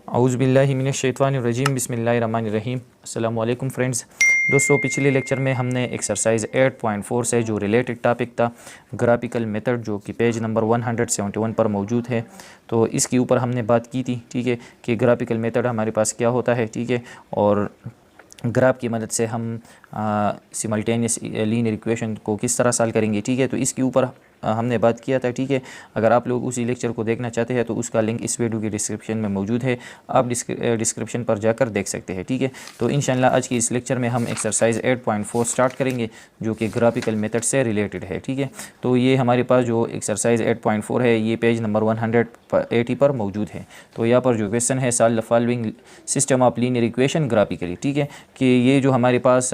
औज़ुबिल्लाहिमिनश्शैतानिर्रजीम बिस्मिल्लाहिर्रहमानिर्रहीम। अस्सलामु अलैकुम फ्रेंड्स। दोस्तों, पिछले लेक्चर में हमने एक्सरसाइज 8.4 से जो रिलेटेड टॉपिक था ग्राफिकल मेथड, जो कि पेज नंबर 171 पर मौजूद है, तो इसके ऊपर हमने बात की थी, ठीक है, कि ग्राफिकल मेथड हमारे पास क्या होता है, ठीक है, और ग्राफ की मदद से हम सिमल्टेनियस लीनियर इक्वेशन को किस तरह सॉल्व करेंगे, ठीक है। तो इसके ऊपर हमने बात किया था, ठीक है। अगर आप लोग उसी लेक्चर को देखना चाहते हैं तो उसका लिंक इस वीडियो की डिस्क्रिप्शन में मौजूद है, आप डिस्क्रिप्शन पर जाकर देख सकते हैं, ठीक है। तो इंशाल्लाह आज की इस लेक्चर में हम एक्सरसाइज 8.4 स्टार्ट करेंगे, जो कि ग्राफिकल मेथड से रिलेटेड है, ठीक है। तो ये हमारे पास जो एक्सरसाइज 8.4 है, ये पेज नंबर 180 पर मौजूद है। तो यहाँ पर जो क्वेश्चन है, solve the following system of linear equation graphically, ठीक है, कि ये जो हमारे पास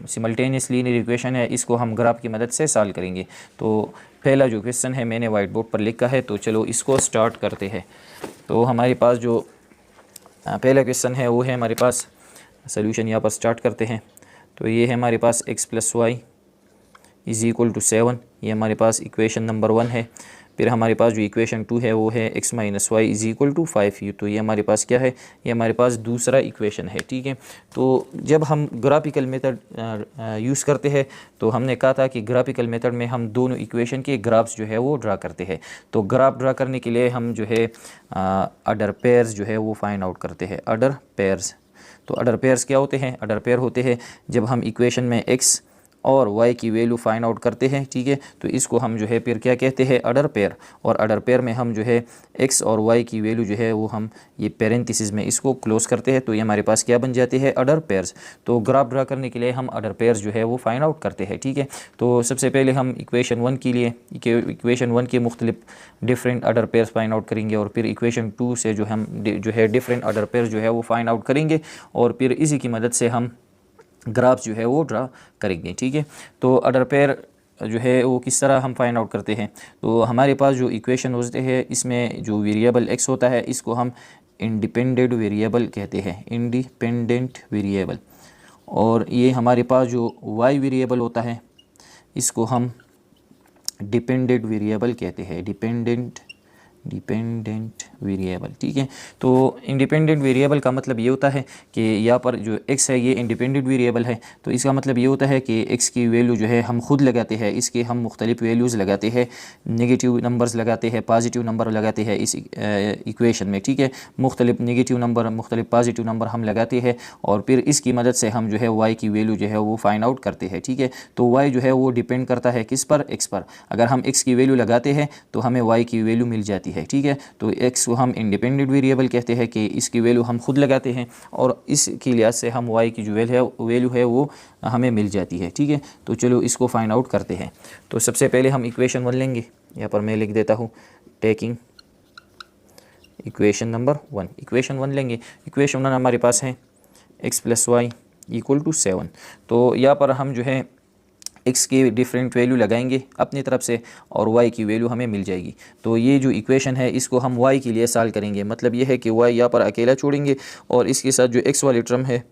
सिमल्टेनियस लीनियर इक्वेशन है, इसको हम ग्राफ की मदद से सॉल्व करेंगे। तो पहला जो क्वेश्चन है मैंने वाइट बोर्ड पर लिखा है, तो चलो इसको स्टार्ट करते हैं। तो हमारे पास जो पहला क्वेश्चन है वो है, हमारे पास सोल्यूशन यहाँ पर स्टार्ट करते हैं। तो ये है हमारे पास x + y = 7, ये हमारे पास इक्वेशन नंबर 1 है। फिर हमारे पास जो इक्वेशन 2 है वो है x - y = 5u। तो ये हमारे पास क्या है, ये हमारे पास दूसरा इक्वेशन है, ठीक है। तो जब हम ग्राफिकल मेथड यूज़ करते हैं, तो हमने कहा था कि ग्राफिकल मेथड में हम दोनों इक्वेशन के ग्राफ्स जो है वो ड्रा करते हैं। तो ग्राफ ड्रा करने के लिए हम जो है अडर पेयर्स जो है वो फाइंड आउट करते हैं, अडर पेयर्स। तो अडर पेयर्स क्या होते हैं? अडर पेयर होते हैं जब हम इक्वेशन में x और y की वैल्यू फाइंड आउट करते हैं, ठीक है। तो इसको हम जो है फिर क्या कहते हैं, अडर पेयर। और अडर पेयर में हम जो है x और y की वैल्यू जो है वो हम ये पेरेंथिसिस में इसको क्लोज करते हैं, तो ये हमारे पास क्या बन जाते हैं, अडर पेयर्स। तो ग्राफ ड्रा करने के लिए हम अडर पेयर्स जो है वो फाइंड आउट करते हैं, ठीक है। तो सबसे पहले हम इक्वेशन 1 के लिए इक्वेशन 1 के मुख्तलिफ डिफरेंट अडर पेयर्स फाइंड आउट करेंगे, और फिर इक्वेशन 2 से जो हम जो है डिफरेंट अडर पेयर्स जो है वो फाइंड आउट करेंगे, और फिर इसी की मदद से हम ग्राफ जो है वो ड्रा करेंगे, ठीक है। तो अडर पेयर जो है वो किस तरह हम फाइंड आउट करते हैं? तो हमारे पास जो इक्वेशन होते हैं, इसमें जो वेरिएबल x होता है, इसको हम इंडिपेंडेंट वेरिएबल कहते हैं, इंडिपेंडेंट वेरिएबल। और ये हमारे पास जो y वेरिएबल होता है, इसको हम डिपेंडेंट वेरिएबल कहते हैं, डिपेंडेंट वेरिएबल, ठीक है। तो इंडिपेंडेंट वेरिएबल का मतलब ये होता है कि यहाँ पर जो x है ये इंडिपेंडेंट वेरिएबल है। तो इसका मतलब ये होता है कि x की वैल्यू जो है हम खुद लगाते हैं, इसके हम मुख्तलिफ वैल्यूज़ लगाते हैं, नेगेटिव नंबर्स लगाते हैं, पॉजिटिव नंबर लगाते हैं इस इक्वेशन में, ठीक है। मुख्तलिफ नेगेटिव नंबर, मुख्तलिफ पॉजिटिव नंबर हम लगाते हैं, और फिर इसकी मदद से हम जो है y की वैल्यू जो है वो फाइंड आउट करते हैं, ठीक है। तो y जो है वो डिपेंड करता है किस पर, x पर। अगर हम x की वैल्यू लगाते हैं तो हमें y की वैल्यू मिल जाती है, ठीक है। तो x को हम इंडिपेंडेंट वेरिएबल कहते हैं कि इसकी वैल्यू हम खुद लगाते हैं, और इसकी लिहाज से हम y की जो वैल्यू है वो हमें मिल जाती है, ठीक है। तो चलो इसको फाइंड आउट करते हैं। तो सबसे पहले हम इक्वेशन 1 लेंगे, यहाँ पर मैं लिख देता हूँ, टेकिंग इक्वेशन नंबर 1। इक्वेशन 1 लेंगे। इक्वेशन 1 हमारे पास है x + y = 7। तो यहाँ पर हम जो है x की डिफरेंट वैल्यू लगाएंगे अपनी तरफ से, और y की वैल्यू हमें मिल जाएगी। तो ये जो इक्वेशन है इसको हम y के लिए सॉल्व करेंगे। मतलब ये है कि y यहाँ पर अकेला छोड़ेंगे, और इसके साथ जो x वाली टर्म है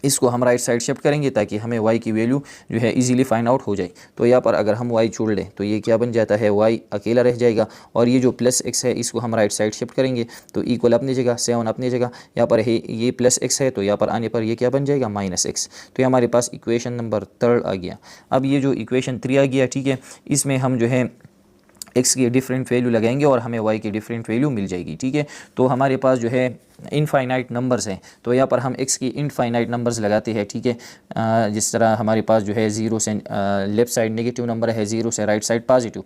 इसको हम राइट साइड शिफ्ट करेंगे, ताकि हमें y की वैल्यू जो है इजीली फाइंड आउट हो जाए। तो यहाँ पर अगर हम y छोड़ लें तो ये क्या बन जाता है, y अकेला रह जाएगा, और ये जो प्लस x है इसको हम राइट साइड शिफ्ट करेंगे, तो इक्वल अपनी जगह, 7 अपनी जगह। यहाँ पर है ये प्लस x है, तो यहाँ पर आने पर ये क्या बन जाएगा, -x। तो ये हमारे पास इक्वेशन नंबर 3 आ गया। अब ये जो इक्वेशन 3 आ गया, ठीक है, इसमें हम जो है x की डिफरेंट वैल्यू लगाएंगे और हमें y की डिफरेंट वैल्यू मिल जाएगी, ठीक है। तो हमारे पास जो है इनफाइनाइट नंबर्स हैं, तो यहाँ पर हम x की इनफाइनाइट नंबर्स लगाते हैं, ठीक है। जिस तरह हमारे पास जो है 0 से लेफ़्ट साइड नेगेटिव नंबर है, 0 से right side positive.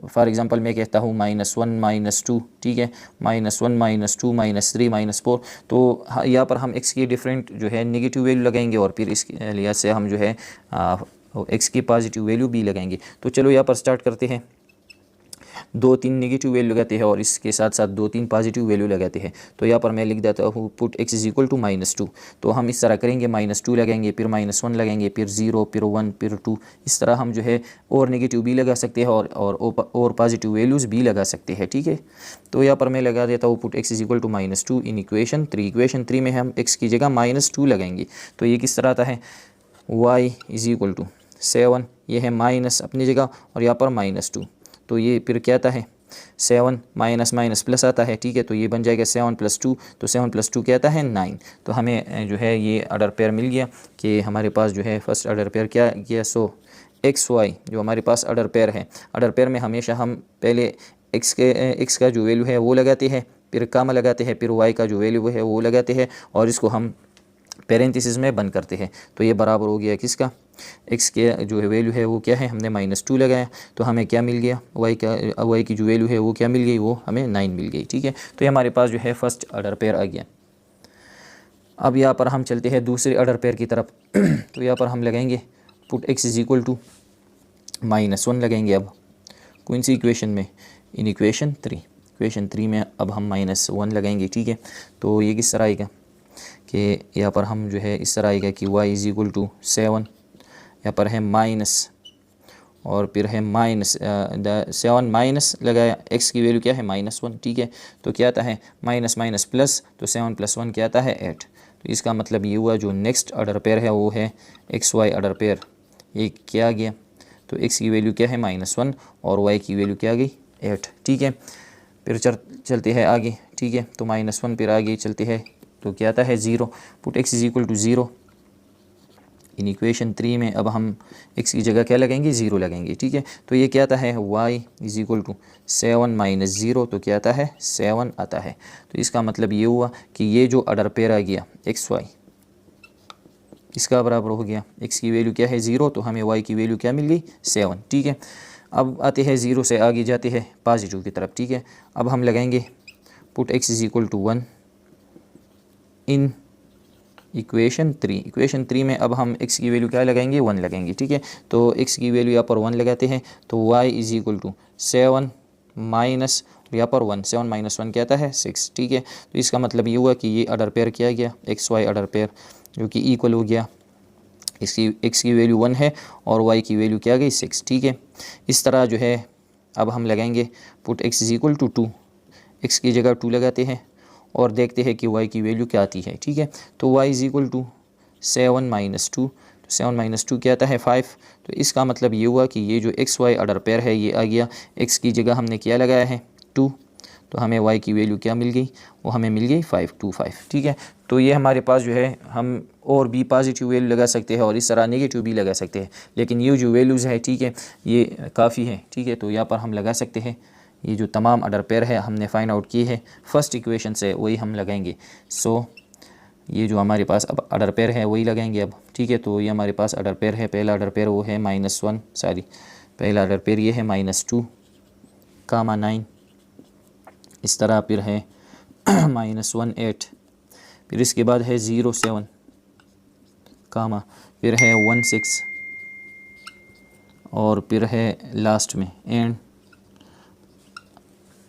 For example मैं कहता हूँ -1 -2, ठीक है, -1 -2 -3 -4। तो यहाँ पर हम x की डिफरेंट जो है नेगेटिव वैल्यू लगाएंगे, और फिर इसके लिहाज से हम जो है x की पॉजिटिव वैल्यू भी लगाएंगे। तो चलो यहाँ पर स्टार्ट करते हैं। 2-3 नेगेटिव वैल्यू लगाते हैं, और इसके साथ साथ 2-3 पॉजिटिव वैल्यू लगाते हैं। तो यहाँ पर मैं लिख देता हूँ पुट x = -2। तो हम इस तरह करेंगे, -2 लगाएंगे, फिर -1 लगाएंगे, फिर 0, फिर 1, फिर 2। इस तरह हम जो है और नेगेटिव भी लगा सकते हैं, और पॉजिटिव वैल्यूज़ भी लगा सकते हैं, ठीक है। तो यहाँ पर मैं लगा देता हूँ put x = -2 in equation 3। Equation 3 में हम x की जगह -2 लगाएंगे। तो ये किस तरह आता है, y = 7, ये है माइनस अपनी जगह, और यहाँ पर -2। तो ये फिर क्या आता है, 7 माइनस माइनस प्लस आता है, ठीक है, तो ये बन जाएगा 7 + 2, तो 7 + 2 क्या आता है 9। तो हमें जो है ये ऑर्डर पेयर मिल गया कि हमारे पास जो है फर्स्ट ऑर्डर पेयर क्या गया। सो एक्स वाई जो हमारे पास ऑर्डर पेयर है, ऑर्डर पेयर में हमेशा हम पहले एक्स का जो वैल्यू है वो लगाते हैं, फिर कामा लगाते हैं, फिर वाई का जो वैल्यू है वो लगाते हैं और इसको हम पेरेंथिसिस में बंद करते हैं। तो ये बराबर हो गया किसका, एक्स के जो है वैल्यू है वो क्या है, हमने -2 लगाया तो हमें क्या मिल गया, वाई की जो वैल्यू है वो क्या मिल गई, वो हमें 9 मिल गई, ठीक है। तो ये हमारे पास जो है फर्स्ट ऑर्डर पेयर आ गया। अब यहाँ पर हम चलते हैं दूसरे ऑर्डर पेयर की तरफ। तो यहाँ पर हम लगाएंगे पुट x = -1 लगाएंगे। अब कौन सी इक्वेशन में, इन इक्वेशन 3 में अब हम -1 लगाएंगे, ठीक है। तो ये किस तरह आएगा कि यहाँ पर हम जो है इस तरह आएगा कि y = 7, यहाँ पर है माइनस और फिर है -7 माइनस लगाया, x की वैल्यू क्या है -1, ठीक है। तो क्या आता है माइनस माइनस प्लस, तो 7 + 1 क्या आता है 8। तो इसका मतलब ये हुआ जो नेक्स्ट ऑर्डर पेयर है वो है एक्स वाई ऑर्डर पेयर। ये क्या आ गया, तो x की वैल्यू क्या है -1 और y की वैल्यू क्या आ गई 8, ठीक है। फिर चलते हैं आगे, ठीक है। तो -1 फिर आगे चलते हैं तो क्या आता है 0, पुट x = 0 इन इक्वेशन 3 में। अब हम x की जगह क्या लगाएंगे 0 लगाएंगे, ठीक है। तो ये क्या आता है y = 7 - 0, तो क्या आता है 7 आता है। तो इसका मतलब ये हुआ कि ये जो ऑर्डर पेयर आ गया एक्स वाई इसका बराबर हो गया, x की वैल्यू क्या है 0 तो हमें y की वैल्यू क्या मिल गई 7, ठीक है। अब आते हैं 0 से आगे जाते हैं पॉजिटिव की तरफ, ठीक है। अब हम लगाएंगे पुट x = 1 इन इक्वेशन 3 में। अब हम x की वैल्यू क्या लगाएंगे 1 लगाएंगे, ठीक है। तो x की वैल्यू यहाँ पर 1 लगाते हैं तो y = 7 माइनस यहाँ पर 1, 7 - 1 क्या आता है 6, ठीक है। तो इसका मतलब ये हुआ कि ये ऑर्डर पेयर किया गया एक्स वाई ऑर्डर पेयर जो कि इक्वल हो गया, इसकी x की वैल्यू 1 है और y की वैल्यू क्या गई 6, ठीक है। इस तरह जो है अब हम लगाएंगे पुट x = 2, x की जगह 2 लगाते हैं और देखते हैं कि y की वैल्यू क्या आती है, ठीक है। तो y = 7 - 2, तो 7 - 2 क्या आता है 5। तो इसका मतलब ये हुआ कि ये जो एक्स वाई ऑर्डर पेयर है ये आ गया, x की जगह हमने क्या लगाया है 2, तो हमें y की वैल्यू क्या मिल गई, वो हमें मिल गई 525, ठीक है। तो ये हमारे पास जो है हम और भी पॉजिटिव वैल्यू लगा सकते हैं और इस तरह नेगेटिव भी लगा सकते हैं, लेकिन ये जो वैल्यूज़ है, ठीक है, ये काफ़ी है, ठीक है। तो यहाँ पर हम लगा सकते हैं ये जो तमाम ऑर्डर पेयर है हमने फाइंड आउट की है फर्स्ट इक्वेशन से, वही हम लगाएंगे। सो ये जो हमारे पास अब ऑर्डर पेयर है वही लगाएंगे अब, ठीक है। तो ये हमारे पास ऑर्डर पेयर है, पहला ऑर्डर पेयर वो है पहला ऑर्डर पेयर ये है -2, 9 इस तरह, फिर है -1 8, फिर इसके बाद है 0 7, फिर है 1 6 और फिर है लास्ट में एंड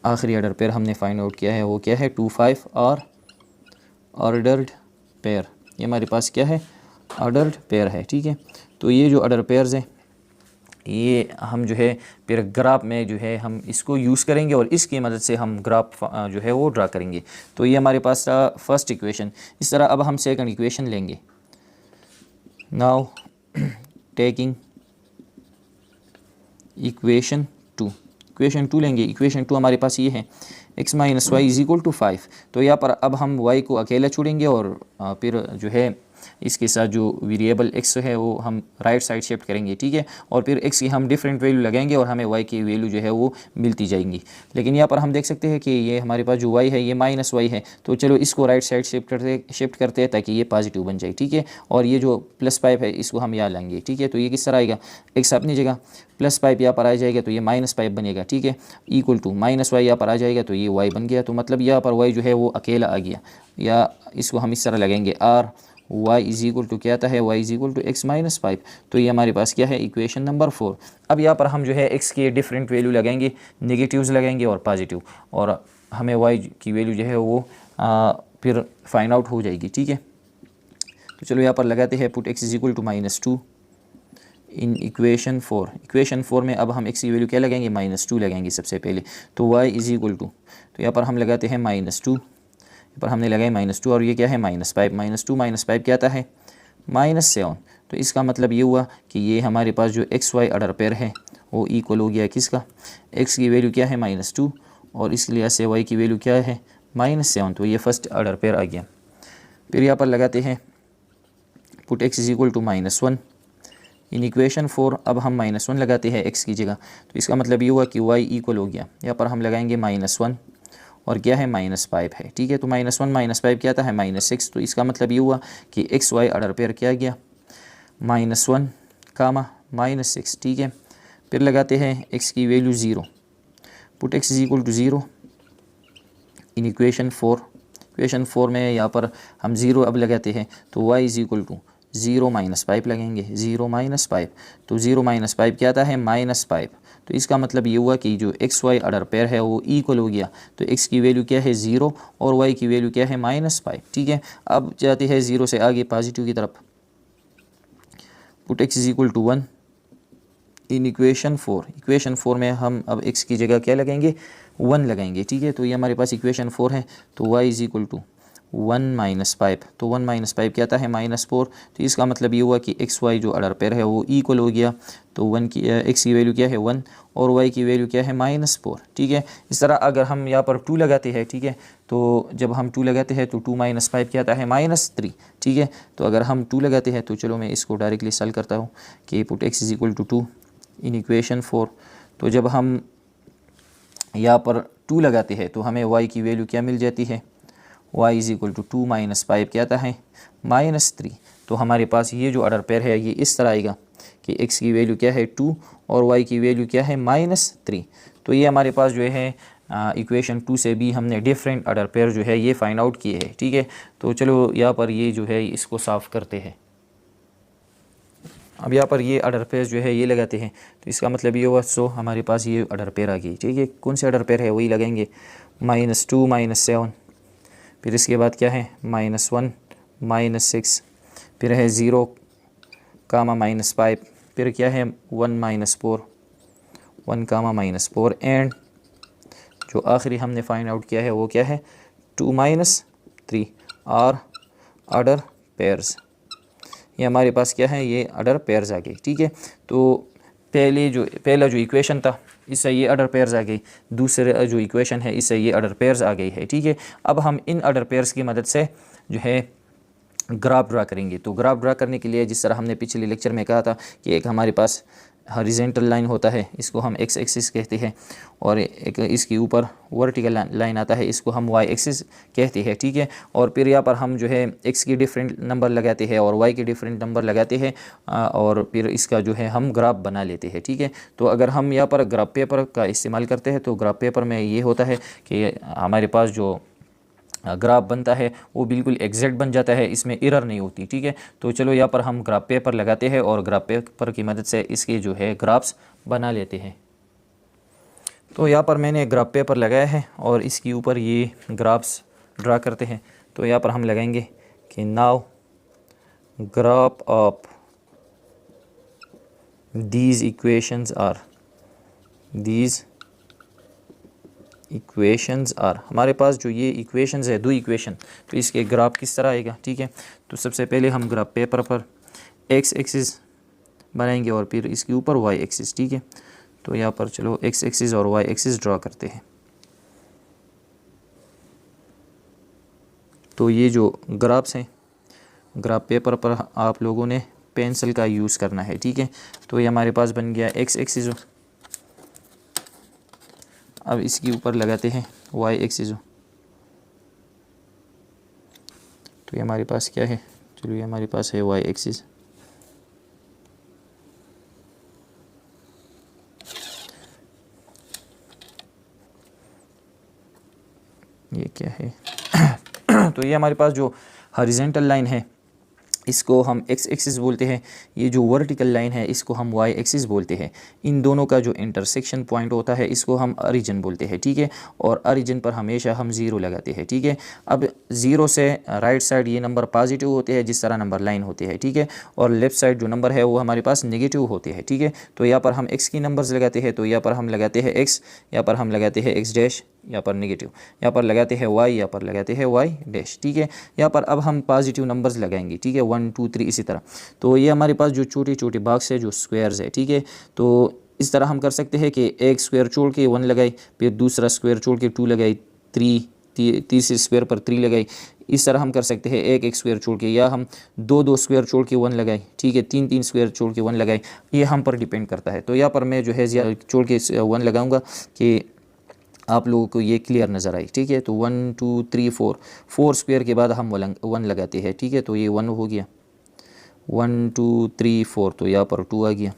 आखिरी ऑर्डर पेयर हमने फाइंड आउट किया है वो क्या है 2 5 और ऑर्डर्ड पेयर। ये हमारे पास क्या है ऑर्डर्ड पेयर है, ठीक है। तो ये जो ऑर्डर पेयर्स हैं ये हम जो है फिर ग्राफ में जो है हम इसको यूज़ करेंगे और इसकी मदद से हम ग्राफ जो है वो ड्रा करेंगे। तो ये हमारे पास था फर्स्ट इक्वेशन। इस तरह अब हम सेकंड इक्वेशन लेंगे। नाउ टेकिंग इक्वेशन 2 लेंगे। इक्वेशन 2 हमारे पास ये है x - y = 5। तो यहाँ पर अब हम y को अकेला छोड़ेंगे और फिर जो है इसके साथ जो वेरिएबल x है वो हम राइट साइड शिफ्ट करेंगे, ठीक है। और फिर x की हम डिफरेंट वैल्यू लगाएंगे और हमें y की वैल्यू जो है वो मिलती जाएंगी। लेकिन यहाँ पर हम देख सकते हैं कि ये हमारे पास जो y है ये -y है, तो चलो इसको राइट साइड शिफ्ट करते हैं ताकि ये पॉजिटिव बन जाए, ठीक है। और ये जो +5 है इसको हम यहाँ लाएंगे, ठीक है। तो ये किस तरह आएगा, x अपनी जगह +5 यहाँ पर आ जाएगा तो ये -5 बनेगा, ठीक है, इक्वल टू -y यहाँ पर आ जाएगा तो ये y बन गया। तो मतलब यहाँ पर y जो है वो अकेला आ गया, या इसको हम इस तरह लगाएंगे r y = क्या आता है y = x - 5। तो ये हमारे पास क्या है इक्वेशन नंबर 4। अब यहाँ पर हम जो है x के डिफरेंट वैल्यू लगाएंगे, नेगेटिव्स लगाएंगे और पॉजिटिव, और हमें y की वैल्यू जो है वो फिर फाइंड आउट हो जाएगी, ठीक है। तो चलो यहाँ पर लगाते हैं put x = -2 in equation 4। Equation 4 में अब हम x की वैल्यू क्या लगाएंगे -2 लगाएंगे सबसे पहले। तो y = तो यहाँ पर हम लगाते हैं -2, यहाँ पर हमने लगाए -2 और ये क्या है -5, -2 - 5 क्या आता है -7। तो इसका मतलब ये हुआ कि ये हमारे पास जो एक्स वाई ऑर्डर पेयर है वो इक्वल हो गया किसका, x की वैल्यू क्या है -2 और इसके लिहाज से y की वैल्यू क्या है -7। तो ये फर्स्ट ऑर्डर पेयर आ गया। फिर यहाँ पर लगाते हैं put x is equal to -1 in equation 4। अब हम -1 लगाते हैं x की जगह, तो इसका मतलब ये हुआ कि y इक्वल हो गया। यहाँ पर हम लगाएंगे -1 और क्या है -5 है, ठीक है। तो -1 -5 क्या था है -6। तो इसका मतलब ये हुआ कि एक्स वाई ऑर्डर पेयर क्या गया -1 कामा -6, ठीक है। फिर लगाते हैं x की value 0, put x is equal to 0 in equation 4। Equation 4 में यहाँ पर हम 0 अब लगाते हैं, तो y इज इक्वल टू 0 -5 लगेंगे, 0 -5। तो 0 -5 क्या आता है -5। तो इसका मतलब ये हुआ कि जो एक्स वाई ऑर्डर पेयर है वो इक्वल हो गया। तो x की वैल्यू क्या है 0 और y की वैल्यू क्या है -5, ठीक है। अब जाती है 0 से आगे पॉजिटिव की तरफ, put x is equal to 1 in equation 4। Equation 4 में हम अब x की जगह क्या लगाएंगे 1 लगाएंगे, ठीक है। तो ये हमारे पास इक्वेशन 4 है। तो y इज इक्वल टू 1 -5। तो 1 -5 क्या आता है -4। तो इसका मतलब ये हुआ कि एक्स वाई जो ऑर्डर पेयर है वो इक्वल हो गया। तो x की वैल्यू क्या है 1 और y की वैल्यू क्या है -4, ठीक है। इस तरह अगर हम यहाँ पर 2 लगाते हैं, ठीक है, तो जब हम 2 लगाते हैं तो 2 -5 क्या आता है -3, ठीक है। तो अगर हम 2 लगाते हैं तो चलो मैं इसको डायरेक्टली सॉल्व करता हूँ कि put x is equal to 2 in equation 4। तो जब हम यहाँ पर 2 लगाते हैं तो हमें y की वैल्यू क्या मिल जाती है, y इज इक्वल टू 2 -5 क्या आता है -3। तो हमारे पास ये जो ऑर्डर पेयर है ये इस तरह आएगा कि x की वैल्यू क्या है 2 और y की वैल्यू क्या है -3। तो ये हमारे पास जो है इक्वेशन 2 से भी हमने डिफरेंट ऑर्डर पेयर जो है ये फाइंड आउट किए हैं, ठीक है। तो चलो यहाँ पर ये जो है इसको साफ़ करते हैं। अब यहाँ पर ये ऑर्डर पेयर जो है ये लगाते हैं, तो इसका मतलब ये हुआ सो हमारे पास ये ऑर्डर पेयर आ गई, ठीक है। कौन से ऑर्डर पेयर है वही लगेंगे -2 -7, फिर इसके बाद क्या है -1 -6, फिर है 0 कामा -5, फिर क्या है 1 -4, 1 कामा -4 एंड जो आखिरी हमने फाइंड आउट किया है वो क्या है 2 -3 और ऑर्डर पेयर्स। ये हमारे पास क्या है ये ऑर्डर पेयर्स आ गई, ठीक है। तो पहला जो इक्वेशन था इससे ये ऑर्डर पेयर्स आ गई, दूसरा जो इक्वेशन है इससे ये ऑर्डर पेयर्स आ गई है, ठीक है। अब हम इन ऑर्डर पेयर्स की मदद से जो है ग्राफ ड्रा करेंगे। तो ग्राफ ड्रा करने के लिए जिस तरह हमने पिछले लेक्चर में कहा था कि एक हमारे पास हॉरिजॉन्टल लाइन होता है, इसको हम एक्स एक्सिस कहते हैं, और एक इसके ऊपर वर्टिकल लाइन आता है, इसको हम वाई एक्सिस कहते हैं, ठीक है। और फिर यहाँ पर हम जो है एक्स की डिफरेंट नंबर लगाते हैं और वाई के डिफरेंट नंबर लगाते हैं और फिर इसका जो है हम ग्राफ बना लेते हैं, ठीक है। तो अगर हम यहाँ पर ग्राफ पेपर का इस्तेमाल करते हैं तो ग्राफ पेपर में ये होता है कि हमारे पास जो ग्राफ बनता है वो बिल्कुल एग्जैक्ट बन जाता है, इसमें एरर नहीं होती, ठीक है। तो चलो यहाँ पर हम ग्राफ पेपर लगाते हैं और ग्राफ पेपर की मदद से इसके जो है ग्राफ्स बना लेते हैं। तो यहाँ पर मैंने ग्राफ पेपर लगाया है और इसके ऊपर ये ग्राफ्स ड्रा करते हैं। तो यहाँ पर हम लगाएंगे कि now graph of these equations are हमारे पास जो ये इक्वेशंस है 2 इक्वेशन, तो इसके ग्राफ किस तरह आएगा, ठीक है। तो सबसे पहले हम ग्राफ पेपर पर एक्स एक्सिस बनाएंगे और फिर इसके ऊपर वाई एक्सिस, ठीक है। तो यहाँ पर चलो एक्स एक्सिस और वाई एक्सिस ड्रा करते हैं। तो ये जो ग्राफ्स हैं ग्राफ पेपर पर आप लोगों ने पेंसिल का यूज़ करना है, ठीक है। तो ये हमारे पास बन गया एक्स एक्सिस। अब इसके ऊपर लगाते हैं वाई एक्सिस। तो ये हमारे पास क्या है, चलो ये हमारे पास है वाई एक्सिस। ये क्या है तो ये हमारे पास जो हॉरिजॉन्टल लाइन है इसको हम एक्स एक्सिस बोलते हैं, ये जो वर्टिकल लाइन है इसको हम वाई एक्सिस बोलते हैं। इन दोनों का जो इंटरसेक्शन पॉइंट होता है इसको हम ओरिजिन बोलते हैं, ठीक है। और ओरिजिन पर हमेशा हम 0 लगाते हैं, ठीक है। अब 0 से राइट साइड ये नंबर पॉजिटिव होते हैं जिस तरह नंबर लाइन होती है, ठीक है। और लेफ्ट साइड जो नंबर है वो हमारे पास नेगेटिव होते हैं, ठीक है। तो यहाँ पर हम एक्स की नंबर्स लगाते हैं, तो यहाँ पर हम लगाते हैं एक्स, यहाँ पर हम लगाते हैं एक्स डैश, यहाँ पर नेगेटिव, यहाँ पर लगाते हैं वाई, यहाँ पर लगाते हैं वाई डैश, ठीक है। यहाँ पर अब हम पॉजिटिव नंबर्स लगाएंगे, ठीक है, 1 2 3 इसी तरह। तो ये हमारे पास जो छोटे छोटे बॉक्स है जो स्क्वायर्स है, ठीक है। तो इस तरह हम कर सकते हैं कि एक स्क्वायर छोड़ के 1 लगाई, फिर दूसरा स्क्वायर छोड़ के 2 लगाई, तीसरे स्क्वायर पर 3 लगाई। इस तरह हम कर सकते हैं एक स्क्वायर छोड़ के, या हम दो स्क्वायर छोड़ के 1 लगाई, ठीक है, तीन स्क्वायर छोड़ के 1 लगाई, ये हम पर डिपेंड करता है। तो यहाँ पर मैं जो है छोड़ के 1 लगाऊंगा कि आप लोगों को ये क्लियर नज़र आई, ठीक है। तो 1 2 3 4 स्क्वायर के बाद हम 1 लगाते हैं, ठीक है। तो ये 1 हो गया, 1 2 3 4, तो यहाँ पर 2 आ गया,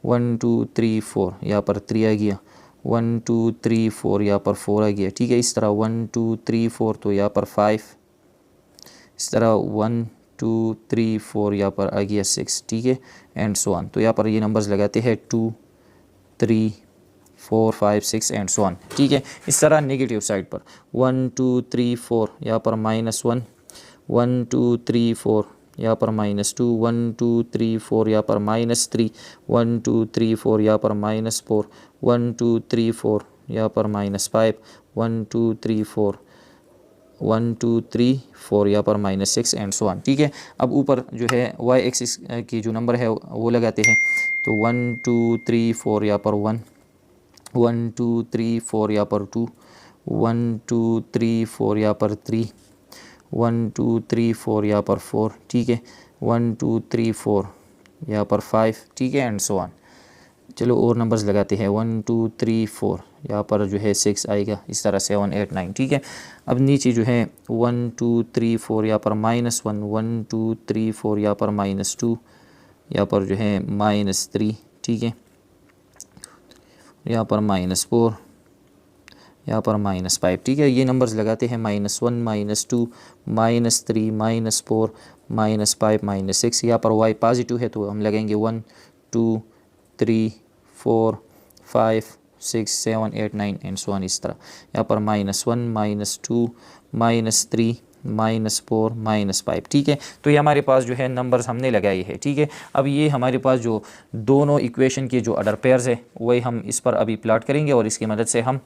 1 2 3 4, यहाँ पर 3 आ गया, 1 2 3 4, यहाँ पर 4 आ गया, ठीक है। इस तरह 1 2 3 4, तो यहाँ पर 5, इस तरह 1 2 3 4, यहाँ पर आ गया 6, ठीक है, एंड सो ऑन। तो यहाँ पर ये नंबर्स लगाते हैं 2 3 4 5 6 एंड सो ऑन, ठीक है। इस तरह नेगेटिव साइड पर 1 2 3 4, यहाँ पर -1, 1 2 3 4, यहाँ पर -2, 1 2 3 4, यहाँ पर -3, 1 2 3 4, यहाँ पर -4, 1 2 3 4, यहाँ पर -5, 1 2 3 4, 1 2 3 4, यहाँ पर -6 एंड सो ऑन, ठीक है। अब ऊपर जो है y एक्सिस की जो नंबर है वो लगाते हैं। तो 1 2 3 4, यहाँ पर 1, 1 2 3 4, यहाँ पर 2, 1 2 3 4, यहाँ पर 3, 1 2 3 4, यहाँ पर 4, ठीक है, 1 2 3 4, यहाँ पर 5, ठीक है, एंड सो ऑन। चलो और नंबर्स लगाते हैं, 1 2 3 4, यहाँ पर जो है 6 आएगा, इस तरह 7 8 9, ठीक है। अब नीचे जो है 1 2 3 4, यहाँ पर -1, 1 2 3 4, यहाँ पर -2, यहाँ पर जो है -3, ठीक है, यहाँ पर -4, यहाँ पर -5, ठीक है। ये नंबर्स लगाते हैं, -1 -2 -3 -4 -5 -6। यहाँ पर y पॉजिटिव है तो हम लगाएंगे 1 2 3 4 5 6 7 8 9 एंड सो ऑन, इस तरह। यहाँ पर -1 -2 -3 -4 -5, ठीक है। तो ये हमारे पास जो है नंबर्स हमने लगाए हैं, ठीक है। अब ये हमारे पास जो दोनों इक्वेशन के जो अदर पेयर्स है वही हम इस पर अभी प्लॉट करेंगे और इसकी मदद से हम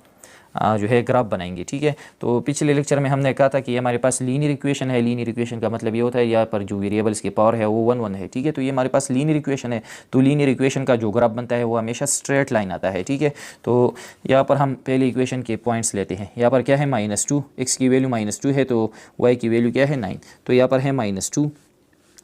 जो है ग्राफ बनाएंगे, ठीक है। तो पिछले लेक्चर में हमने कहा था कि ये हमारे पास लीनियर इक्वेशन है। लीनियर इक्वेशन का मतलब ये होता है यहाँ पर जो वेरिएबल्स की पावर है वो 1 1 है, ठीक है। तो ये हमारे पास लीनियर इक्वेशन है। तो लीनियर इक्वेशन का जो ग्राफ बनता है वो हमेशा स्ट्रेट लाइन आता है, ठीक है। तो यहाँ पर हम पहले इक्वेशन के पॉइंट्स लेते हैं। यहाँ पर क्या है -2, x की वैल्यू -2 है, तो y की वैल्यू क्या है 9। तो यहाँ पर है -2,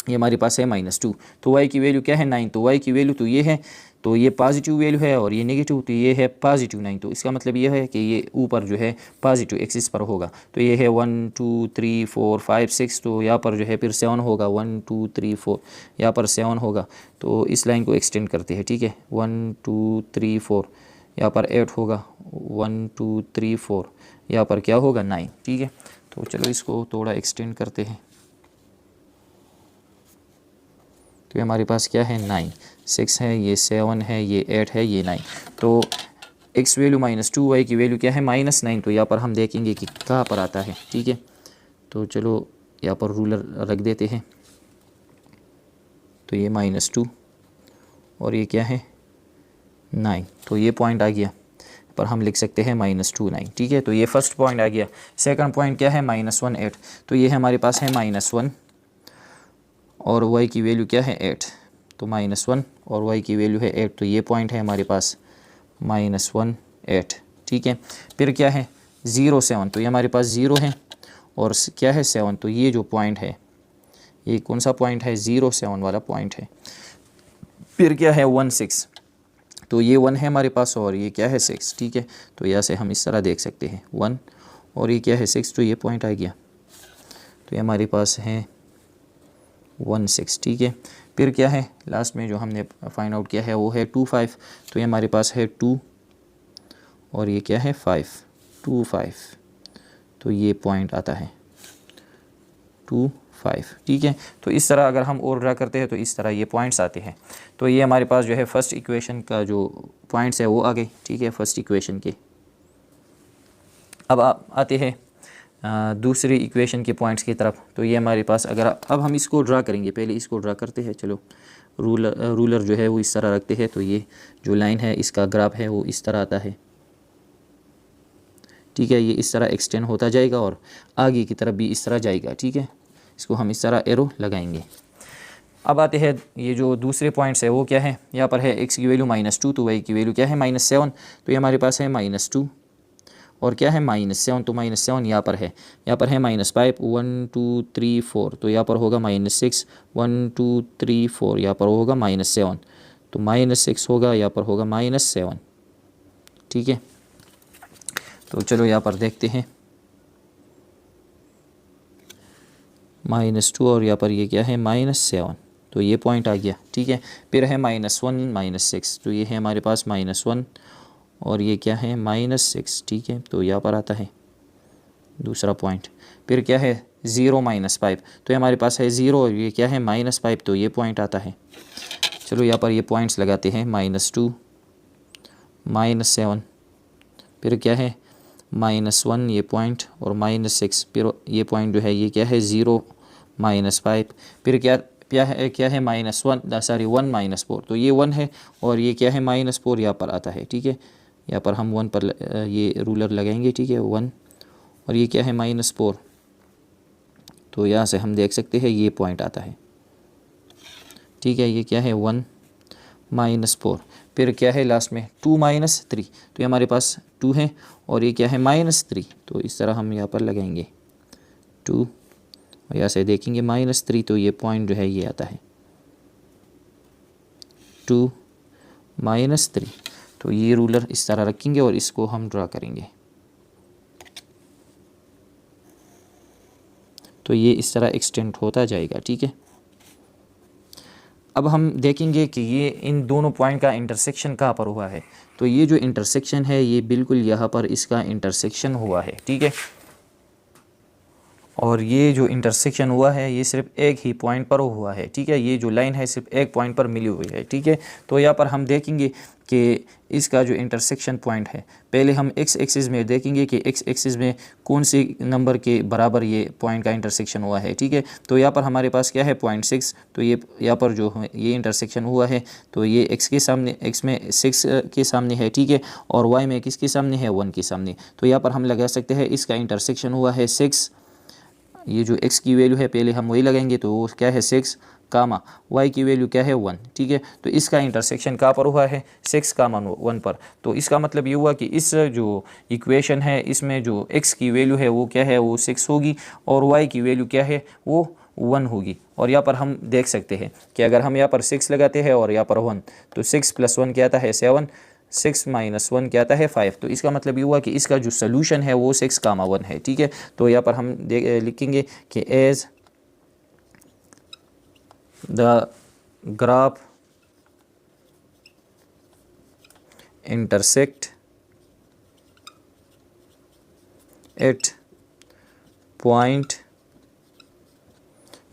ये हमारे पास है -2, तो y की वैल्यू क्या है 9। तो y की वैल्यू तो ये है, तो ये पॉजिटिव वैल्यू है और ये नेगेटिव, तो ये है पॉजिटिव 9। तो इसका मतलब ये है कि ये ऊपर जो है पॉजिटिव एक्सिस पर होगा। तो ये है 1 2 3 4 5 6, तो यहाँ पर जो है फिर 7 होगा, 1 2 3 4, यहाँ पर 7 होगा। तो इस लाइन को एक्सटेंड करते हैं, ठीक है, 1 2 3 4, यहाँ पर 8 होगा, 1 2 3 4, यहाँ पर क्या होगा 9, ठीक है। तो चलो इसको थोड़ा एक्सटेंड करते हैं। तो ये हमारे पास क्या है 9, 6 है, ये 7 है, ये 8 है, ये 9। तो x वैल्यू -2, y की वैल्यू क्या है -9। तो यहाँ पर हम देखेंगे कि कहाँ पर आता है, ठीक है। तो चलो यहाँ पर रूलर रख देते हैं। तो ये -2 और ये क्या है 9, तो ये पॉइंट आ गया, पर हम लिख सकते हैं -2 9, ठीक है। तो ये फर्स्ट पॉइंट आ गया। सेकंड पॉइंट क्या है -1 8, तो ये हमारे पास है -1 और y की वैल्यू क्या है 8, तो -1 और y की वैल्यू है 8, तो ये पॉइंट है हमारे पास -1 8, ठीक है। फिर क्या है 0 7, तो ये हमारे पास 0 है और क्या है 7, तो ये जो पॉइंट है ये कौन सा पॉइंट है 0 7 वाला पॉइंट है। फिर क्या है 1 6, तो ये 1 है हमारे पास और ये क्या है 6, ठीक है। तो यहाँ से हम इस तरह देख सकते हैं 1 और ये क्या है 6, तो ये पॉइंट आ गया। तो ये हमारे पास है 1 6, ठीक है। फिर क्या है लास्ट में जो हमने फाइंड आउट किया है वो है 2 5, तो ये हमारे पास है 2 और ये क्या है 5 2 5, तो ये पॉइंट आता है 2 5, ठीक है। तो इस तरह अगर हम और ड्रा करते हैं तो इस तरह ये पॉइंट्स आते हैं। तो ये हमारे पास जो है फर्स्ट इक्वेशन का जो पॉइंट्स है वो आ गए, ठीक है, फर्स्ट इक्वेशन के। अब आते हैं दूसरी इक्वेशन के पॉइंट्स की तरफ। तो ये हमारे पास अगर अब हम इसको ड्रा करेंगे, पहले इसको ड्रा करते हैं। चलो रूलर जो है वो इस तरह रखते हैं। तो ये जो लाइन है इसका ग्राफ है वो इस तरह आता है, ठीक है। ये इस तरह एक्सटेंड होता जाएगा और आगे की तरफ भी इस तरह जाएगा, ठीक है। इसको हम इस तरह एरो लगाएंगे। अब आते हैं ये जो दूसरे पॉइंट्स है वो क्या है, यहाँ पर है x की वैल्यू -2 तो y की वैल्यू क्या है -7, तो ये हमारे पास है -2 और क्या है -7, तो -7 यहाँ पर है -5 1 2 3 4, तो यहाँ पर होगा -6 1 2 3 4, यहाँ पर होगा -7, तो -6 होगा, यहाँ पर होगा -7। ठीक है, तो चलो यहाँ पर देखते हैं -2 और यहाँ पर ये क्या है -7, तो ये पॉइंट आ गया। ठीक है, फिर है -1 -6, तो ये है हमारे पास -1 और ये क्या है -6। ठीक है, तो यहाँ पर आता है दूसरा पॉइंट। फिर क्या है 0 -5, तो ये हमारे पास है 0 और ये क्या है -5, तो ये पॉइंट आता है। चलो यहाँ पर ये पॉइंट्स लगाते हैं -2 -7, फिर क्या है -1 ये पॉइंट और -6, फिर ये पॉइंट जो है ये क्या है 0 -5, फिर क्या है -1 सॉरी 1 -4, तो ये 1 है और ये क्या है -4 यहाँ पर आता है। ठीक है, यहाँ पर हम 1 पर ये रूलर लगाएंगे। ठीक है, 1 और ये क्या है -4, तो यहाँ से हम देख सकते हैं ये पॉइंट आता है। ठीक है, ये क्या है 1 -4, फिर क्या है लास्ट में 2 -3, तो ये हमारे पास 2 है और ये क्या है -3, तो इस तरह हम यहाँ पर लगाएंगे 2 और यहाँ से देखेंगे -3, तो ये पॉइंट जो है ये आता है 2 -3, तो ये रूलर इस तरह रखेंगे और इसको हम ड्रा करेंगे, तो ये इस तरह एक्सटेंड होता जाएगा। ठीक है, अब हम देखेंगे कि ये इन दोनों पॉइंट का इंटरसेक्शन कहाँ पर हुआ है, तो ये जो इंटरसेक्शन है ये बिल्कुल यहाँ पर इसका इंटरसेक्शन हुआ है। ठीक है, और ये जो इंटरसेक्शन हुआ है ये सिर्फ एक ही पॉइंट पर हुआ है। ठीक है, ये जो लाइन है सिर्फ एक पॉइंट पर मिली हुई है। ठीक है, तो यहाँ पर हम देखेंगे कि इसका जो इंटरसेक्शन पॉइंट है, पहले हम x एक्सिस में देखेंगे कि x एक्सिस में कौन सी नंबर के बराबर ये पॉइंट का इंटरसेक्शन हुआ है। ठीक है, तो यहाँ पर हमारे पास क्या है 0.6, तो ये यहाँ पर जो है ये इंटरसेक्शन हुआ है, तो ये x के सामने, x में 6 के सामने है। ठीक है, और y में किसके सामने है 1 के सामने, तो यहाँ पर हम लगा सकते हैं इसका इंटरसेक्शन हुआ है 6। ये जो x की वैल्यू है पहले हम वही लगाएंगे, तो वो क्या है 6 कामा y की वैल्यू क्या है 1। ठीक है, तो इसका इंटरसेक्शन कहाँ पर हुआ है 6 कामा 1 पर, तो इसका मतलब ये हुआ कि इस जो इक्वेशन है इसमें जो x की वैल्यू है वो क्या है वो 6 होगी और y की वैल्यू क्या है वो 1 होगी। और यहाँ पर हम देख सकते हैं कि अगर हम यहाँ पर 6 लगाते हैं और यहाँ पर 1, तो 6 + 1 क्या आता है 7, 6 - 1 क्या आता है 5, तो इसका मतलब ये हुआ कि इसका जो सोल्यूशन है वो 6 कामा 1 है। ठीक है, तो यहाँ पर हम लिखेंगे कि as the graph intersect at point,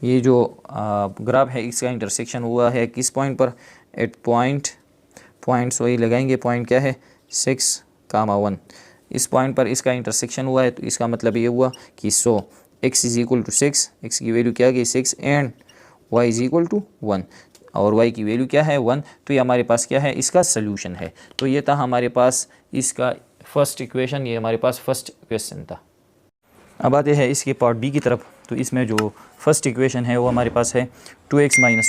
ये जो ग्राफ है इसका इंटरसेक्शन हुआ है किस पॉइंट पर, एट पॉइंट्स वही लगाएंगे, पॉइंट क्या है 6 कामा 1, इस पॉइंट पर इसका इंटरसेक्शन हुआ है, तो इसका मतलब ये हुआ कि सो x = 6, x की वैल्यू क्या गई 6 एंड y = 1 और y की वैल्यू क्या है 1, तो ये हमारे पास क्या है इसका सलूशन है। तो ये था हमारे पास इसका फर्स्ट इक्वेशन, ये हमारे पास फर्स्ट क्वेश्चन था। अब आते हैं इसके पार्ट बी की तरफ, तो इसमें जो फर्स्ट इक्वेशन है वो हमारे पास है 2x - y =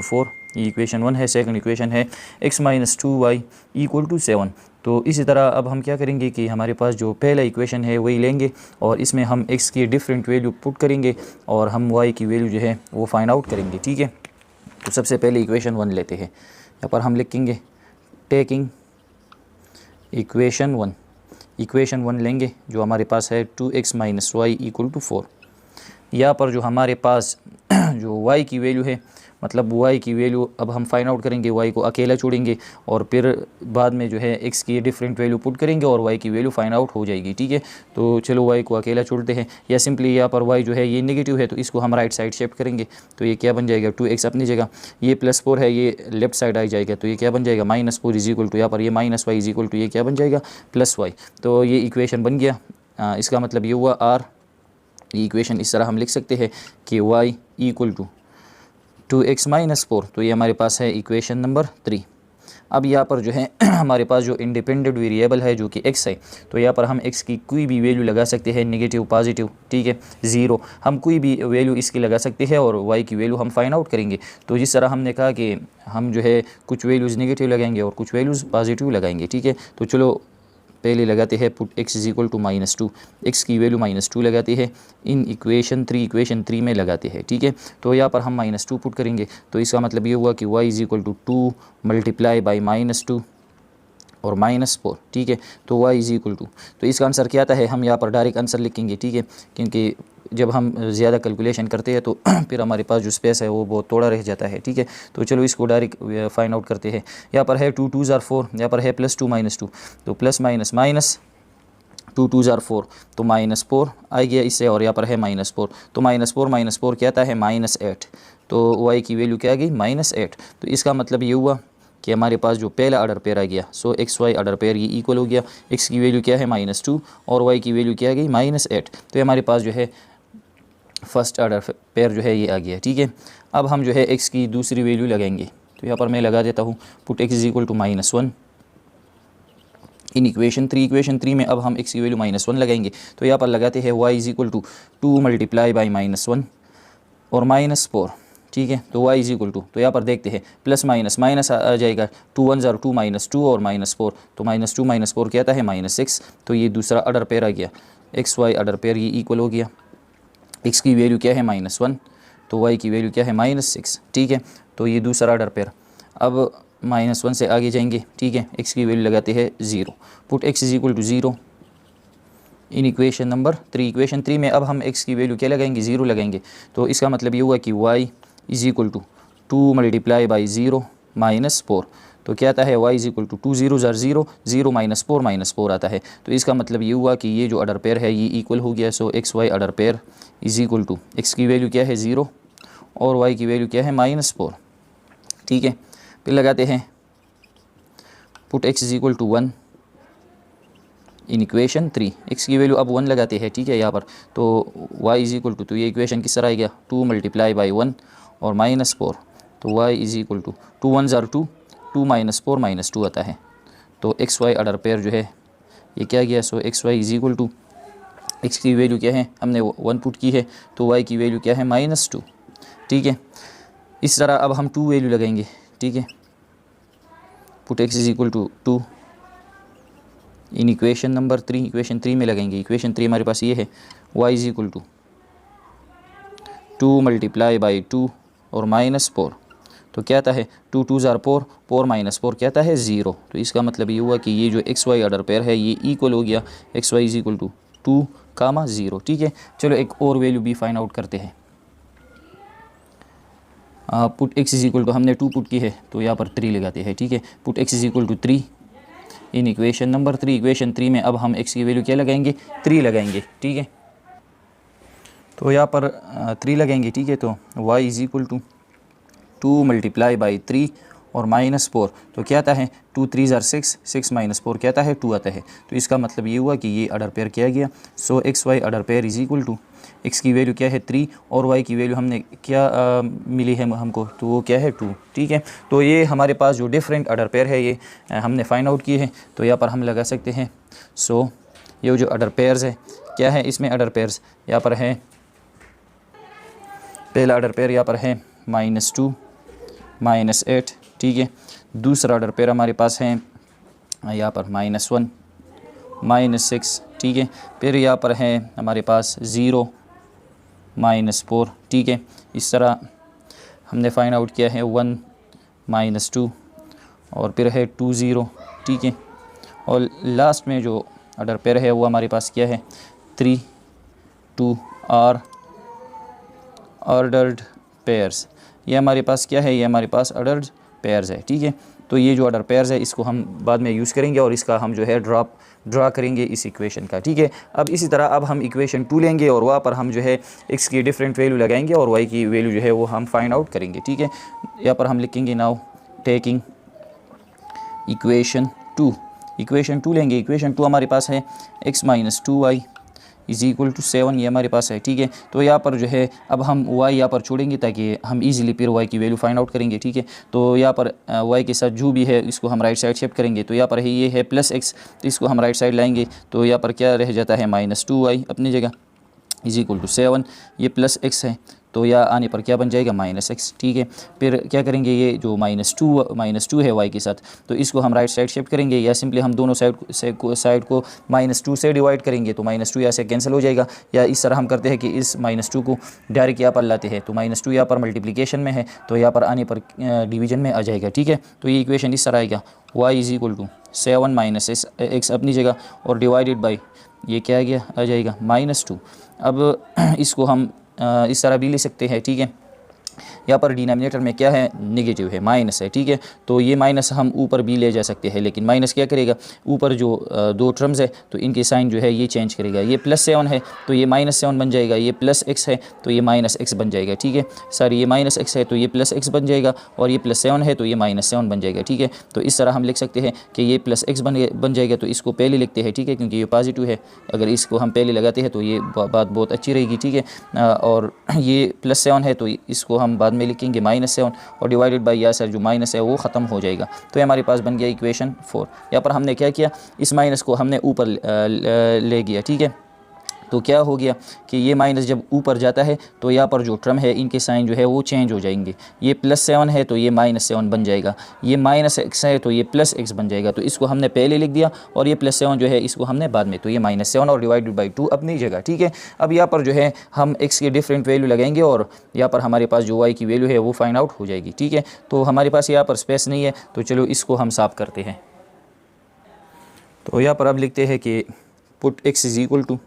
4, ये इक्वेशन 1 है। सेकंड इक्वेशन है x - 2y = 7। तो इसी तरह अब हम क्या करेंगे कि हमारे पास जो पहला इक्वेशन है वही लेंगे और इसमें हम x की डिफरेंट वैल्यू पुट करेंगे और हम y की वैल्यू जो है वो फाइंड आउट करेंगे। ठीक है, तो सबसे पहले इक्वेशन 1 लेते हैं, यहाँ पर हम लिखेंगे टेकिंग इक्वेशन 1 लेंगे जो हमारे पास है 2x - y = 4। यहाँ पर जो हमारे पास जो y की वैल्यू है, मतलब y की वैल्यू अब हम फाइंड आउट करेंगे, y को अकेला छोड़ेंगे और फिर बाद में जो है x की डिफरेंट वैल्यू पुट करेंगे और y की वैल्यू फाइंड आउट हो जाएगी। ठीक है, तो चलो y को अकेला छोड़ते हैं, या सिंपली यहाँ पर y जो है ये नेगेटिव है तो इसको हम राइट साइड शिफ्ट करेंगे, तो ये क्या बन जाएगा 2x अपनी जगह, ये +4 है ये लेफ्ट साइड आ जाएगा, तो ये क्या बन जाएगा -4 = यहाँ पर ये -y = ये क्या बन जाएगा +y। तो ये इक्वेशन बन गया। इसका मतलब ये हुआ r, ये इक्वेशन इस तरह हम लिख सकते हैं कि y = 2x - 4, तो ये हमारे पास है इक्वेशन नंबर 3। अब यहाँ पर जो है हमारे पास जो इंडिपेंडेंट वेरिएबल है जो कि x है, तो यहाँ पर हम x की कोई भी वैल्यू लगा सकते हैं, नेगेटिव पॉजिटिव, ठीक है, ज़ीरो, हम कोई भी वैल्यू इसकी लगा सकते हैं और y की वैल्यू हम फाइंड आउट करेंगे। तो जिस तरह हमने कहा कि हम जो है कुछ वैल्यूज़ नेगेटिव लगाएंगे और कुछ वैल्यूज़ पॉजिटिव लगाएंगे, ठीक है। तो चलो पहले लगाते हैं put x is equal to -2, x की वैल्यू -2 लगाते हैं, इन इक्वेशन 3 में लगाते हैं, ठीक है। तो यहाँ पर हम -2 पुट करेंगे, तो इसका मतलब ये हुआ कि y is equal to 2 multiply by -2 और -4, ठीक है। तो y इज इक्वल टू, तो इसका आंसर क्या आता है, हम यहाँ पर डायरेक्ट आंसर लिखेंगे, ठीक है, क्योंकि जब हम ज़्यादा कैलकुलेशन करते हैं तो फिर हमारे पास जो स्पेस है वो बहुत थोड़ा रह जाता है, ठीक है। तो चलो इसको डायरेक्ट फाइंड आउट करते हैं। यहाँ पर है 2 2 ज़ार 4, यहाँ पर है +2 -2, तो प्लस माइनस माइनस 2 2 ज़ार 4, तो -4 आ गया इससे, और यहाँ पर है -4, तो -4 क्या आता है -8, तो y की वैल्यू क्या आ गई -8। तो इसका मतलब ये हुआ कि हमारे पास जो पहला ऑर्डर पेयर आ गया, so X Y order pair ये इक्वल हो गया, x की वैल्यू क्या है -2 और y की वैल्यू क्या आ गई -8। तो हमारे पास जो है फर्स्ट ऑर्डर पेयर जो है ये आ गया, ठीक है। अब हम जो है x की दूसरी वैल्यू लगाएंगे, तो यहाँ पर मैं लगा देता हूँ put x is equal to -1 in equation 3 में अब हम x की वैल्यू -1 लगाएंगे, तो यहाँ पर लगाते हैं y is equal to 2 multiply by -1 और -4, ठीक है। तो y इज इक्वल टू, तो यहाँ पर देखते हैं प्लस माइनस माइनस आ जाएगा, 2 1 ज़ार 2 -2 और -4, तो -2 -4 क्या आता है -6। तो ये दूसरा ऑर्डर पेयर आ गया, एक्स वाई ऑर्डर पेयर ये इक्वल हो गया, x की वैल्यू क्या है -1, तो y की वैल्यू क्या है -6, ठीक है। तो ये दूसरा ऑर्डर पेयर, अब -1 से आगे जाएंगे, ठीक है, x की वैल्यू लगाते हैं 0, put x is equal to 0 in equation number 3। Equation 3 में अब हम x की वैल्यू क्या लगाएंगे, 0 लगाएंगे। तो इसका मतलब ये हुआ कि y is equal to 2 multiply by 0 -4, तो क्या आता है y इज इक्वल टू 2 0 ज़ार 0 0 -4 आता है। तो इसका मतलब ये हुआ कि ये जो ऑर्डर पेयर है ये इक्वल हो गया। So X Y order pair is equal to, x की वैल्यू क्या है 0 और y की वैल्यू क्या है -4, ठीक है। फिर लगाते हैं put x is equal to 1 in equation 3, x की वैल्यू अब 1 लगाते हैं, ठीक है यहाँ पर। तो y इज इक्वल टू, तो ये इक्वेशन किस तरह आ गया, 2 मल्टीप्लाई बाई 1 और -4, तो y इज इक्वल टू 2 1 ज़ार 2 2 -4 -2 आता है। तो एक्स वाई ऑर्डर पेयर जो है ये क्या गया, so X Y is equal to, X की वैल्यू क्या है, हमने 1 पुट की है, तो y की वैल्यू क्या है -2, ठीक है। इस तरह अब हम 2 वैल्यू लगाएंगे, ठीक है, put x is equal to 2 in equation number 3, equation 3 में लगाएंगे। इक्वेशन 3 हमारे पास ये है, y is equal to 2 multiply by 2 और -4, तो क्या आता है 2 2 ज़ार 4 4 -4 क्या आता है 0। तो इसका मतलब ये हुआ कि ये जो एक्स वाई ऑर्डर पेयर है ये इक्वल हो गया, x Y is equal to 2, 0, ठीक है। चलो एक और वैल्यू भी फाइंड आउट करते हैं। Put x is equal to, हमने 2 पुट की है तो यहाँ पर 3 लगाते हैं, ठीक है। Put x is equal to 3 in equation number 3, equation 3 में अब हम x की वैल्यू क्या लगाएंगे, 3 लगाएंगे, ठीक है। तो यहाँ पर 3 लगाएंगे, ठीक है। तो y is equal to 2 multiply by 3 और -4, तो क्या आता है 2 3 ज़ार 6 6 -4 क्या आता है 2 आता है। तो इसका मतलब ये हुआ कि ये ऑर्डर पेयर किया गया। So X Y order pair is equal to, X की वैल्यू क्या है 3 और y की वैल्यू हमने क्या मिली है हमको, तो वो क्या है 2, ठीक है। तो ये हमारे पास जो डिफरेंट ऑर्डर पेयर है ये हमने फाइंड आउट किए हैं, तो यहाँ पर हम लगा सकते हैं। सो ये जो ऑर्डर पेयर्स है क्या है, इसमें ऑर्डर पेयर्स यहाँ पर है, पहला ऑर्डर पेयर यहाँ पर है -2 -8, ठीक है। दूसरा ऑर्डर पेयर हमारे पास है यहाँ पर -1 -6, ठीक है। फिर यहाँ पर है हमारे पास 0 -4, ठीक है। इस तरह हमने फाइंड आउट किया है 1 -2 और फिर है 2 0, ठीक है। और लास्ट में जो ऑर्डर पेयर है वो हमारे पास क्या है 3 2 और ऑर्डर्ड पेयर्स, ये हमारे पास क्या है, ये हमारे पास ऑर्डर्ड पेयर्स है, ठीक है। तो ये जो ऑर्डर पेयर्स है इसको हम बाद में यूज़ करेंगे और इसका हम जो है ड्रा करेंगे इस इक्वेशन का, ठीक है। अब इसी तरह अब हम इक्वेशन 2 लेंगे और वहाँ पर हम जो है x की डिफरेंट वैल्यू लगाएंगे और y की वैल्यू जो है वो हम फाइंड आउट करेंगे, ठीक है। यहाँ पर हम लिखेंगे नाउ टेकिंग इक्वेशन 2, इक्वेशन 2 लेंगे। इक्वेशन 2 हमारे पास है x -2y is equal to 7 ये हमारे पास है, ठीक है। तो यहाँ पर जो है अब हम y यहाँ पर छोड़ेंगे ताकि हम इजीली फिर y की वैल्यू फाइंड आउट करेंगे, ठीक है। तो यहाँ पर y के साथ जो भी है इसको हम राइट साइड शिफ्ट करेंगे। तो यहाँ पर है ये है +x, तो इसको हम राइट साइड लाएंगे तो यहाँ पर क्या रह जाता है -2y अपनी जगह इज़ इक्वल टू 7, ये +x है तो यहाँ आने पर क्या बन जाएगा -x, ठीक है। फिर क्या करेंगे, ये जो -2 है y के साथ, तो इसको हम राइट साइड शिफ्ट करेंगे या सिंपली हम दोनों साइड को -2 से डिवाइड करेंगे तो -2 यहाँ से कैंसिल हो जाएगा। या इस तरह हम करते हैं कि इस -2 को डायरेक्ट यहाँ पर लाते हैं तो -2 यहाँ पर मल्टीप्लिकेशन में है तो यहाँ पर आने पर डिवीजन में आ जाएगा, ठीक है। तो ये इक्वेशन इस तरह आएगा y is equal to 7 - x अपनी जगह और डिवाइडेड बाई ये क्या आ जाएगा -2। अब इसको हम इस तरह भी ले सकते हैं, ठीक है। यहाँ पर डिनोमिनेटर में क्या है, नेगेटिव है, माइनस है, ठीक है। तो ये माइनस हम ऊपर भी ले जा सकते हैं, लेकिन माइनस क्या करेगा, ऊपर जो दो टर्म्स है तो इनके साइन जो है ये चेंज करेगा। ये +7 है तो ये -7 बन जाएगा, ये +x है तो ये -x बन जाएगा, ठीक है। सॉरी ये -x है तो ये +x बन जाएगा और ये +7 है तो ये -7 बन जाएगा, ठीक है। तो इस तरह हम लिख सकते हैं कि ये +x बन जाएगा। तो इसको पहले लिखते हैं, ठीक है, क्योंकि ये पॉजिटिव है। अगर इसको हम पहले लगाते हैं तो ये बात बहुत अच्छी रहेगी, ठीक है। और ये +7 है तो इसको हम बाद में लिखेंगे -7 और डिवाइडेड बाई या सर जो माइनस है वो ख़त्म हो जाएगा। तो ये हमारे पास बन गया इक्वेशन 4। यहाँ पर हमने क्या किया, इस माइनस को हमने ऊपर ले गया, ठीक है। तो क्या हो गया कि ये माइनस जब ऊपर जाता है तो यहाँ पर जो टर्म है इनके साइन जो है वो चेंज हो जाएंगे। ये +7 है तो ये -7 बन जाएगा, ये -x है तो ये +x बन जाएगा। तो इसको हमने पहले लिख दिया और ये +7 जो है इसको हमने बाद में, तो ये -7 और डिवाइडेड बाई 2 अपनी जगह, ठीक है। अब यहाँ पर जो है हम x के डिफरेंट वैल्यू लगाएंगे और यहाँ पर हमारे पास जो y की वैल्यू है वो फाइंड आउट हो जाएगी, ठीक है। तो हमारे पास यहाँ पर स्पेस नहीं है तो चलो इसको हम साफ करते हैं। तो यहाँ पर अब लिखते हैं कि put x is equal to,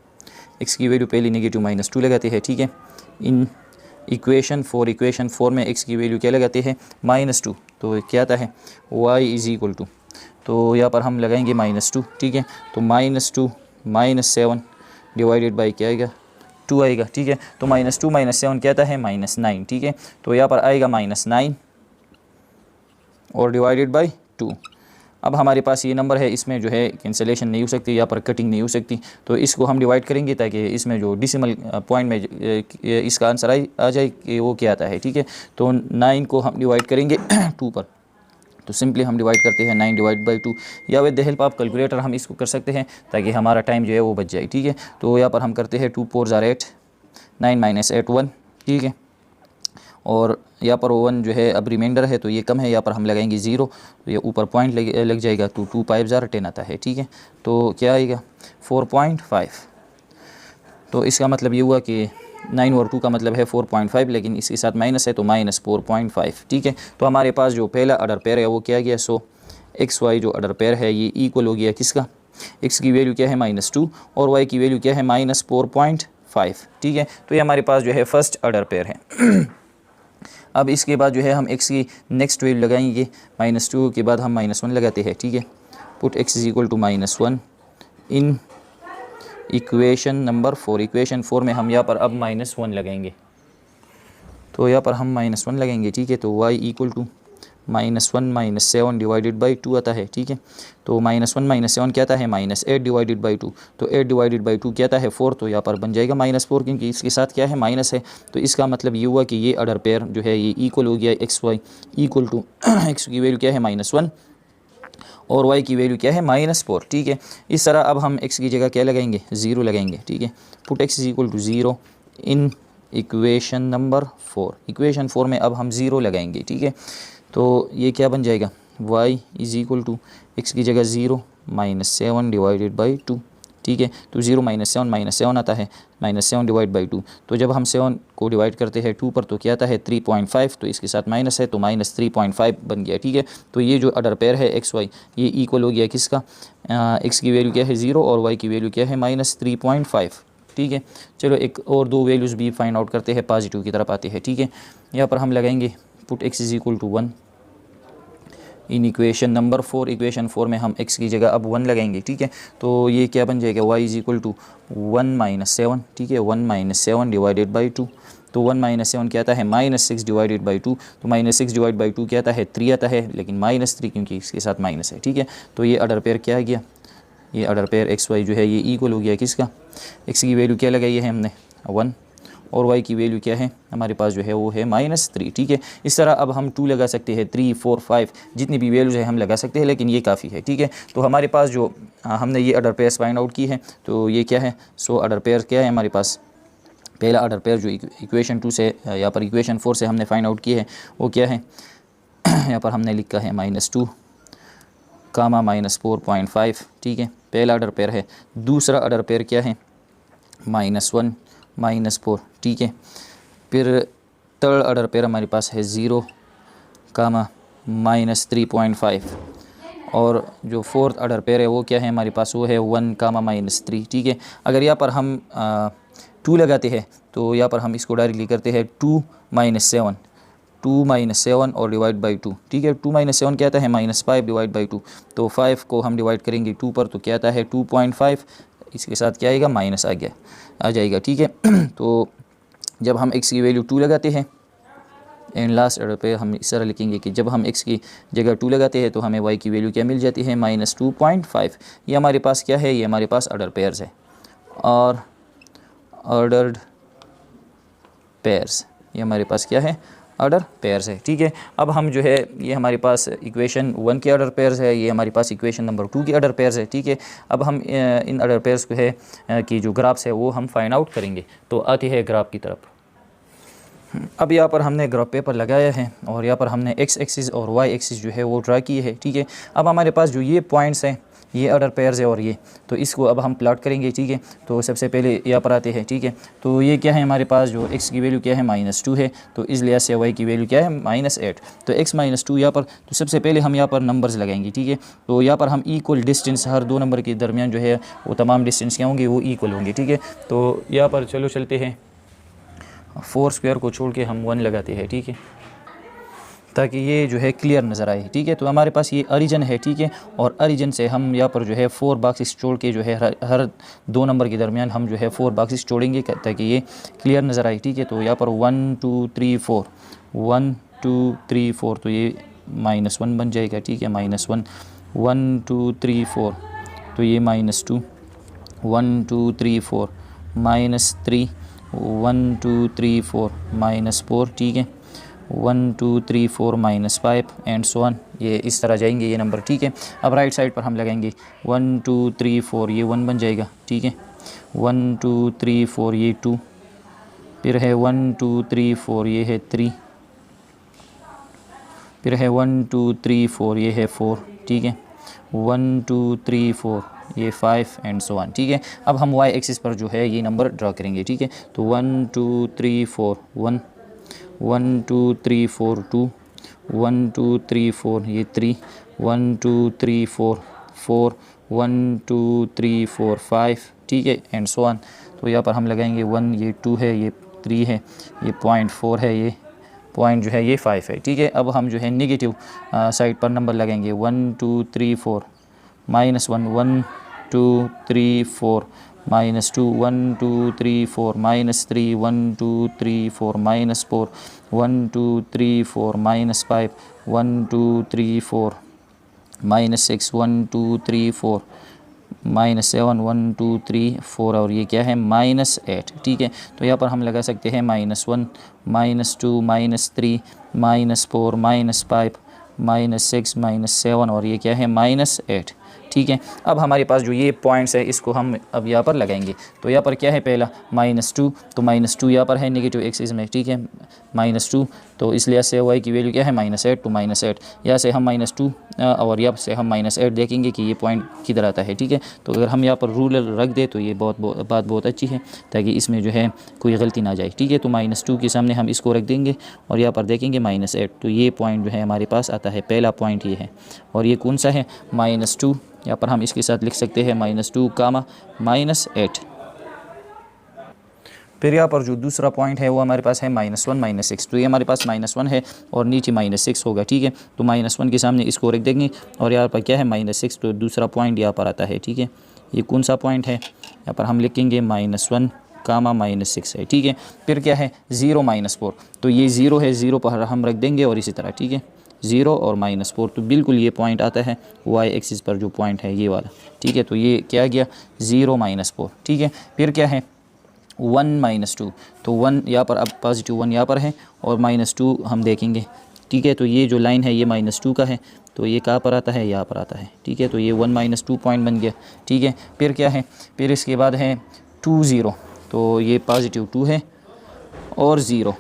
x की वैल्यू पहले नेगेटिव -2 लगाते हैं, ठीक है। इन इक्वेशन 4 में x की वैल्यू क्या लगाते हैं, -2। तो क्या आता है y इज़ इक्वल टू, तो यहाँ पर हम लगाएंगे -2, ठीक है। तो -2 -7 डिवाइडेड बाई क्या आएगा, 2 आएगा, ठीक है। तो -2 -7 क्या आता है, -9, ठीक है। तो यहाँ पर आएगा -9 और डिवाइडेड बाई 2। अब हमारे पास ये नंबर है, इसमें जो है कैंसिलेशन नहीं हो सकती, यहाँ पर कटिंग नहीं हो सकती। तो इसको हम डिवाइड करेंगे ताकि इसमें जो डिसिमल पॉइंट में इसका आंसर आ जाए कि वो क्या आता है, ठीक है। तो 9 को हम डिवाइड करेंगे 2 पर, तो सिंपली हम डिवाइड करते हैं 9 डिवाइड बाई 2 या with the help of calculator हम इसको कर सकते हैं ताकि हमारा टाइम जो है वो बच जाए, ठीक है। तो यहाँ पर हम करते हैं 2 4 = 8, 9 - 8 1, ठीक है। और यहाँ पर 1 जो है अब रिमाइंडर है तो ये कम है, यहाँ पर हम लगाएंगे 0 तो ये ऊपर पॉइंट लग जाएगा। 2 2 5 * 10 आता है, ठीक है। तो क्या आएगा 4.5। तो इसका मतलब ये हुआ कि 9 और 2 का मतलब है 4.5, लेकिन इसके साथ माइनस है तो -4.5, ठीक है। तो हमारे पास जो पहला ऑर्डर पेयर है वो क्या गया, सो XY जो ऑर्डर पेयर है ये इक्वल हो गया किसका, x की वैल्यू क्या है -2 और y की वैल्यू क्या है -4.5, ठीक है। तो ये हमारे पास जो है फर्स्ट ऑर्डर पेयर है। अब इसके बाद जो है हम x की नेक्स्ट वैल्यू लगाएंगे, -2 के बाद हम -1 लगाते हैं, ठीक है। Put x is equal to -1 in equation number 4। Equation 4 में हम यहाँ पर अब -1 लगाएंगे, तो यहाँ पर हम -1 लगाएंगे, ठीक है। तो y equal to -1 - 7 divided by 2 आता है, ठीक है। तो -1 - 7 क्या आता है, -8 डिवाइडेड बाई 2। तो 8 डिवाइडेड बाई 2 क्या आता है 4, तो यहाँ पर बन जाएगा -4 क्योंकि इसके साथ क्या है माइनस है। तो इसका मतलब ये हुआ कि ये ऑर्डर पेयर जो है ये इक्वल हो गया XY इक्वल टू x की वैल्यू क्या है -1 और y की वैल्यू क्या है -4, ठीक है। इस तरह अब हम x की जगह क्या लगाएंगे, 0 लगाएंगे, ठीक है। Put x is equal to 0 in equation number 4। Equation 4 में अब हम 0 लगाएंगे, ठीक है। तो ये क्या बन जाएगा, y is equal to x की जगह 0 -7 डिवाइडेड बाई 2, ठीक है। तो 0 - 7 आता है, -7 डिवाइड बाई 2। तो जब हम 7 को डिवाइड करते हैं 2 पर तो क्या आता है 3.5, तो इसके साथ माइनस है तो -3.5 बन गया, ठीक है। तो ये जो ऑर्डर पेयर है XY ये इक्वल हो गया किसका, x की वैल्यू क्या है 0 और y की वैल्यू क्या है -3.5, ठीक है। चलो एक और दो वैल्यूज़ भी फाइंड आउट करते हैं, पॉजिटिव की तरफ आते हैं, ठीक है। यहाँ पर हम लगाएंगे put x is equal to 1 in equation number 4। Equation 4 में हम x की जगह अब 1 लगाएंगे, ठीक है। तो ये क्या बन जाएगा, y इज़ इक्वल टू 1 - 7, ठीक है। 1 - 7 डिवाइडेड बाई 2। तो 1 - 7 क्या आता है -6 डिवाइडेड बाई 2। तो -6 डिवाइड बाई 2 क्या आता है 3 आता है, लेकिन -3 क्योंकि इसके साथ माइनस है, ठीक है। तो ये ऑर्डर पेयर क्या आ गया, ये ऑर्डर पेयर XY जो है ये इक्वल हो गया किसका, एक्स की वैल्यू क्या लगाई है हमने 1 और वाई की वैल्यू क्या है हमारे पास जो है वो है -3, ठीक है। इस तरह अब हम 2 लगा सकते हैं, 3, 4, 5 जितनी भी वैल्यूज़ है हम लगा सकते हैं, लेकिन ये काफ़ी है, ठीक है। तो हमारे पास जो हमने ये ऑर्डर पेयर्स फाइंड आउट की है, तो ये क्या है, सो ऑर्डर पेयर क्या है हमारे पास, पहला ऑर्डर पेयर जो इक्वेशन 2 से यहाँ पर इक्वेशन 4 से हमने फाइंड आउट की है वो क्या है यहाँ पर हमने लिखा है -2 कामा -4.5, ठीक है, पहला ऑर्डर पेयर है। दूसरा ऑर्डर पेयर क्या है -1 -4, ठीक है। फिर थर्ड ऑर्डर पेयर हमारे पास है 0 कामा -3.5 और जो फोर्थ ऑर्डर पेयर है वो क्या है हमारे पास, वो है 1 कामा -3, ठीक है। अगर यहाँ पर हम 2 लगाते हैं तो यहाँ पर हम इसको डायरेक्टली करते हैं 2 - 7 और डिवाइड बाई 2, ठीक है। 2 - 7 क्या आता है -5 डिवाइड बाई 2, तो 5 को हम डिवाइड करेंगे 2 पर तो क्या आता है 2.5, इसके साथ क्या आएगा माइनस आ जाएगा, ठीक है। तो जब हम x की वैल्यू 2 लगाते हैं एंड लास्ट ऑर्डर पे हम इस तरह लिखेंगे कि जब हम x की जगह 2 लगाते हैं तो हमें y की वैल्यू क्या मिल जाती है -2.5। ये हमारे पास क्या है, ये हमारे पास ऑर्डर पेयर्स है और ऑर्डर्ड पेयर्स, ये हमारे पास क्या है ऑर्डर पेयर्स है, ठीक है। अब हम जो है ये हमारे पास इक्वेशन 1 के ऑर्डर पेयर्स है, ये हमारे पास इक्वेशन नंबर 2 के ऑर्डर पेयर्स है, ठीक है। अब हम इन ऑर्डर पेयर्स को है कि जो ग्राफ्स है वो हम फाइंड आउट करेंगे। तो आती है ग्राफ की तरफ। अब यहाँ पर हमने ग्राफ पेपर लगाया है और यहाँ पर हमने x एक्सिस और y एक्सिस जो है वो ड्रा की है, ठीक है। अब हमारे पास जो ये पॉइंट्स हैं ये ऑर्डर पेयर्स है और ये, तो इसको अब हम प्लॉट करेंगे, ठीक है। तो सबसे पहले यहाँ पर आते हैं, ठीक है। तो ये क्या है हमारे पास, जो x की वैल्यू क्या है -2 है, तो इस लिहाज से y की वैल्यू क्या है -8। तो x -2 यहाँ पर, तो सबसे पहले हम यहाँ पर नंबर्स लगाएंगे, ठीक है। तो यहाँ पर हम इक्वल डिस्टेंस, हर दो नंबर के दरमियान जो है वो तमाम डिस्टेंस क्या होंगे, वो इक्वल होंगे, ठीक है। तो यहाँ पर चलो चलते हैं 4 स्क्वायर को छोड़ के हम 1 लगाते हैं, ठीक है, ताकि ये जो है क्लियर नज़र आए, ठीक है। तो हमारे पास ये ओरिजिन है, ठीक है, और ओरिजिन से हम यहाँ पर जो है 4 बॉक्सेस छोड़ के जो है हर दो नंबर के दरमियान हम जो है 4 बॉक्सेस छोड़ेंगे ताकि ये क्लियर नज़र आए, ठीक है। तो यहाँ पर 1 2 3 4 1 2 3 4, तो ये -1 बन जाएगा, ठीक है, -1 1 2 3 4, तो ये -2 1 2 3 4 -3 1 2 3 4 -4, ठीक है, 1 2 3 4 -5 एंड सो ऑन, ये इस तरह जाएंगे ये नंबर, ठीक है। अब राइट साइड पर हम लगाएंगे 1 2 3 4, ये 1 बन जाएगा, ठीक है, 1 2 3 4 ये 2, फिर है 1 2 3 4 ये है 3, फिर है 1 2 3 4 ये है 4, ठीक है, 1 2 3 4 ये 5 एंड सो ऑन, ठीक है। अब हम y एक्सिस पर जो है ये नंबर ड्रा करेंगे, ठीक है। तो 1 2 3 4 1 1 2 3 4 2 1 2 3 4 ये 3 1 2 3 4 4 1 2 3 4 5, ठीक है, एंड सो ऑन। तो यहाँ पर हम लगाएंगे 1, ये 2 है, ये 3 है, ये 0.4 है, ये पॉइंट जो है ये 5 है, ठीक है। अब हम जो है नेगेटिव साइड पर नंबर लगाएंगे 1 2 3 4 -1 1 2 3 4 -2 1 2 3 4 -3 1 2 3 4 -4 1 2 3 4 -5 1 2 3 4 -6 1 2 3 4 -7 1 2 3 4 और ये क्या है -8, ठीक है। तो यहाँ पर हम लगा सकते हैं -1 -2 -3 -4 -5 -6 -7 और ये क्या है -8, ठीक है। अब हमारे पास जो ये पॉइंट्स है इसको हम अब यहाँ पर लगाएंगे। तो यहाँ पर क्या है, पहला -2, तो -2 यहाँ पर है नेगेटिव एक्सिस में, ठीक है, -2, तो इस लिहाज से y की वैल्यू क्या है -8, तो -8 यहाँ से हम -2 और यहाँ से हम -8 देखेंगे कि ये पॉइंट किधर आता है, ठीक है। तो अगर हम यहाँ पर रूलर रख दे तो ये बात बहुत अच्छी है, ताकि इसमें जो है कोई गलती ना जाए, ठीक है। तो -2 के सामने हम इसको रख देंगे और यहाँ पर देखेंगे -8, तो ये पॉइंट जो है हमारे पास आता है, पहला पॉइंट ये है। और ये कौन सा है, -2, यहाँ पर हम इसके साथ लिख सकते हैं -2 कामा -8। फिर यहाँ पर जो दूसरा पॉइंट है वो हमारे पास है -1 -6, तो ये हमारे पास -1 है और नीचे -6 होगा, ठीक है। तो -1 के सामने इसको रख देंगे और यहाँ पर क्या है -6, तो दूसरा पॉइंट यहाँ पर आता है, ठीक है। ये कौन सा पॉइंट है, यहाँ पर हम लिखेंगे -1 कामा -6 है, ठीक है। फिर क्या है 0 -4, तो ये 0 है, 0 पर हम रख देंगे और इसी तरह, ठीक है, 0 और -4, तो बिल्कुल ये पॉइंट आता है वाई एक्सिस पर जो पॉइंट है ये वाला, ठीक है। तो ये क्या गया 0 -4, ठीक है। फिर क्या है 1 -2, तो 1 यहाँ पर, अब पॉजिटिव 1 यहाँ पर है और -2 हम देखेंगे, ठीक है। तो ये जो लाइन है ये -2 का है, तो ये कहाँ पर आता है, यहाँ पर आता है, ठीक है। तो ये 1 -2 पॉइंट बन गया, ठीक है। फिर क्या है, फिर इसके बाद है 2 0, तो ये पॉजिटिव 2 है और 0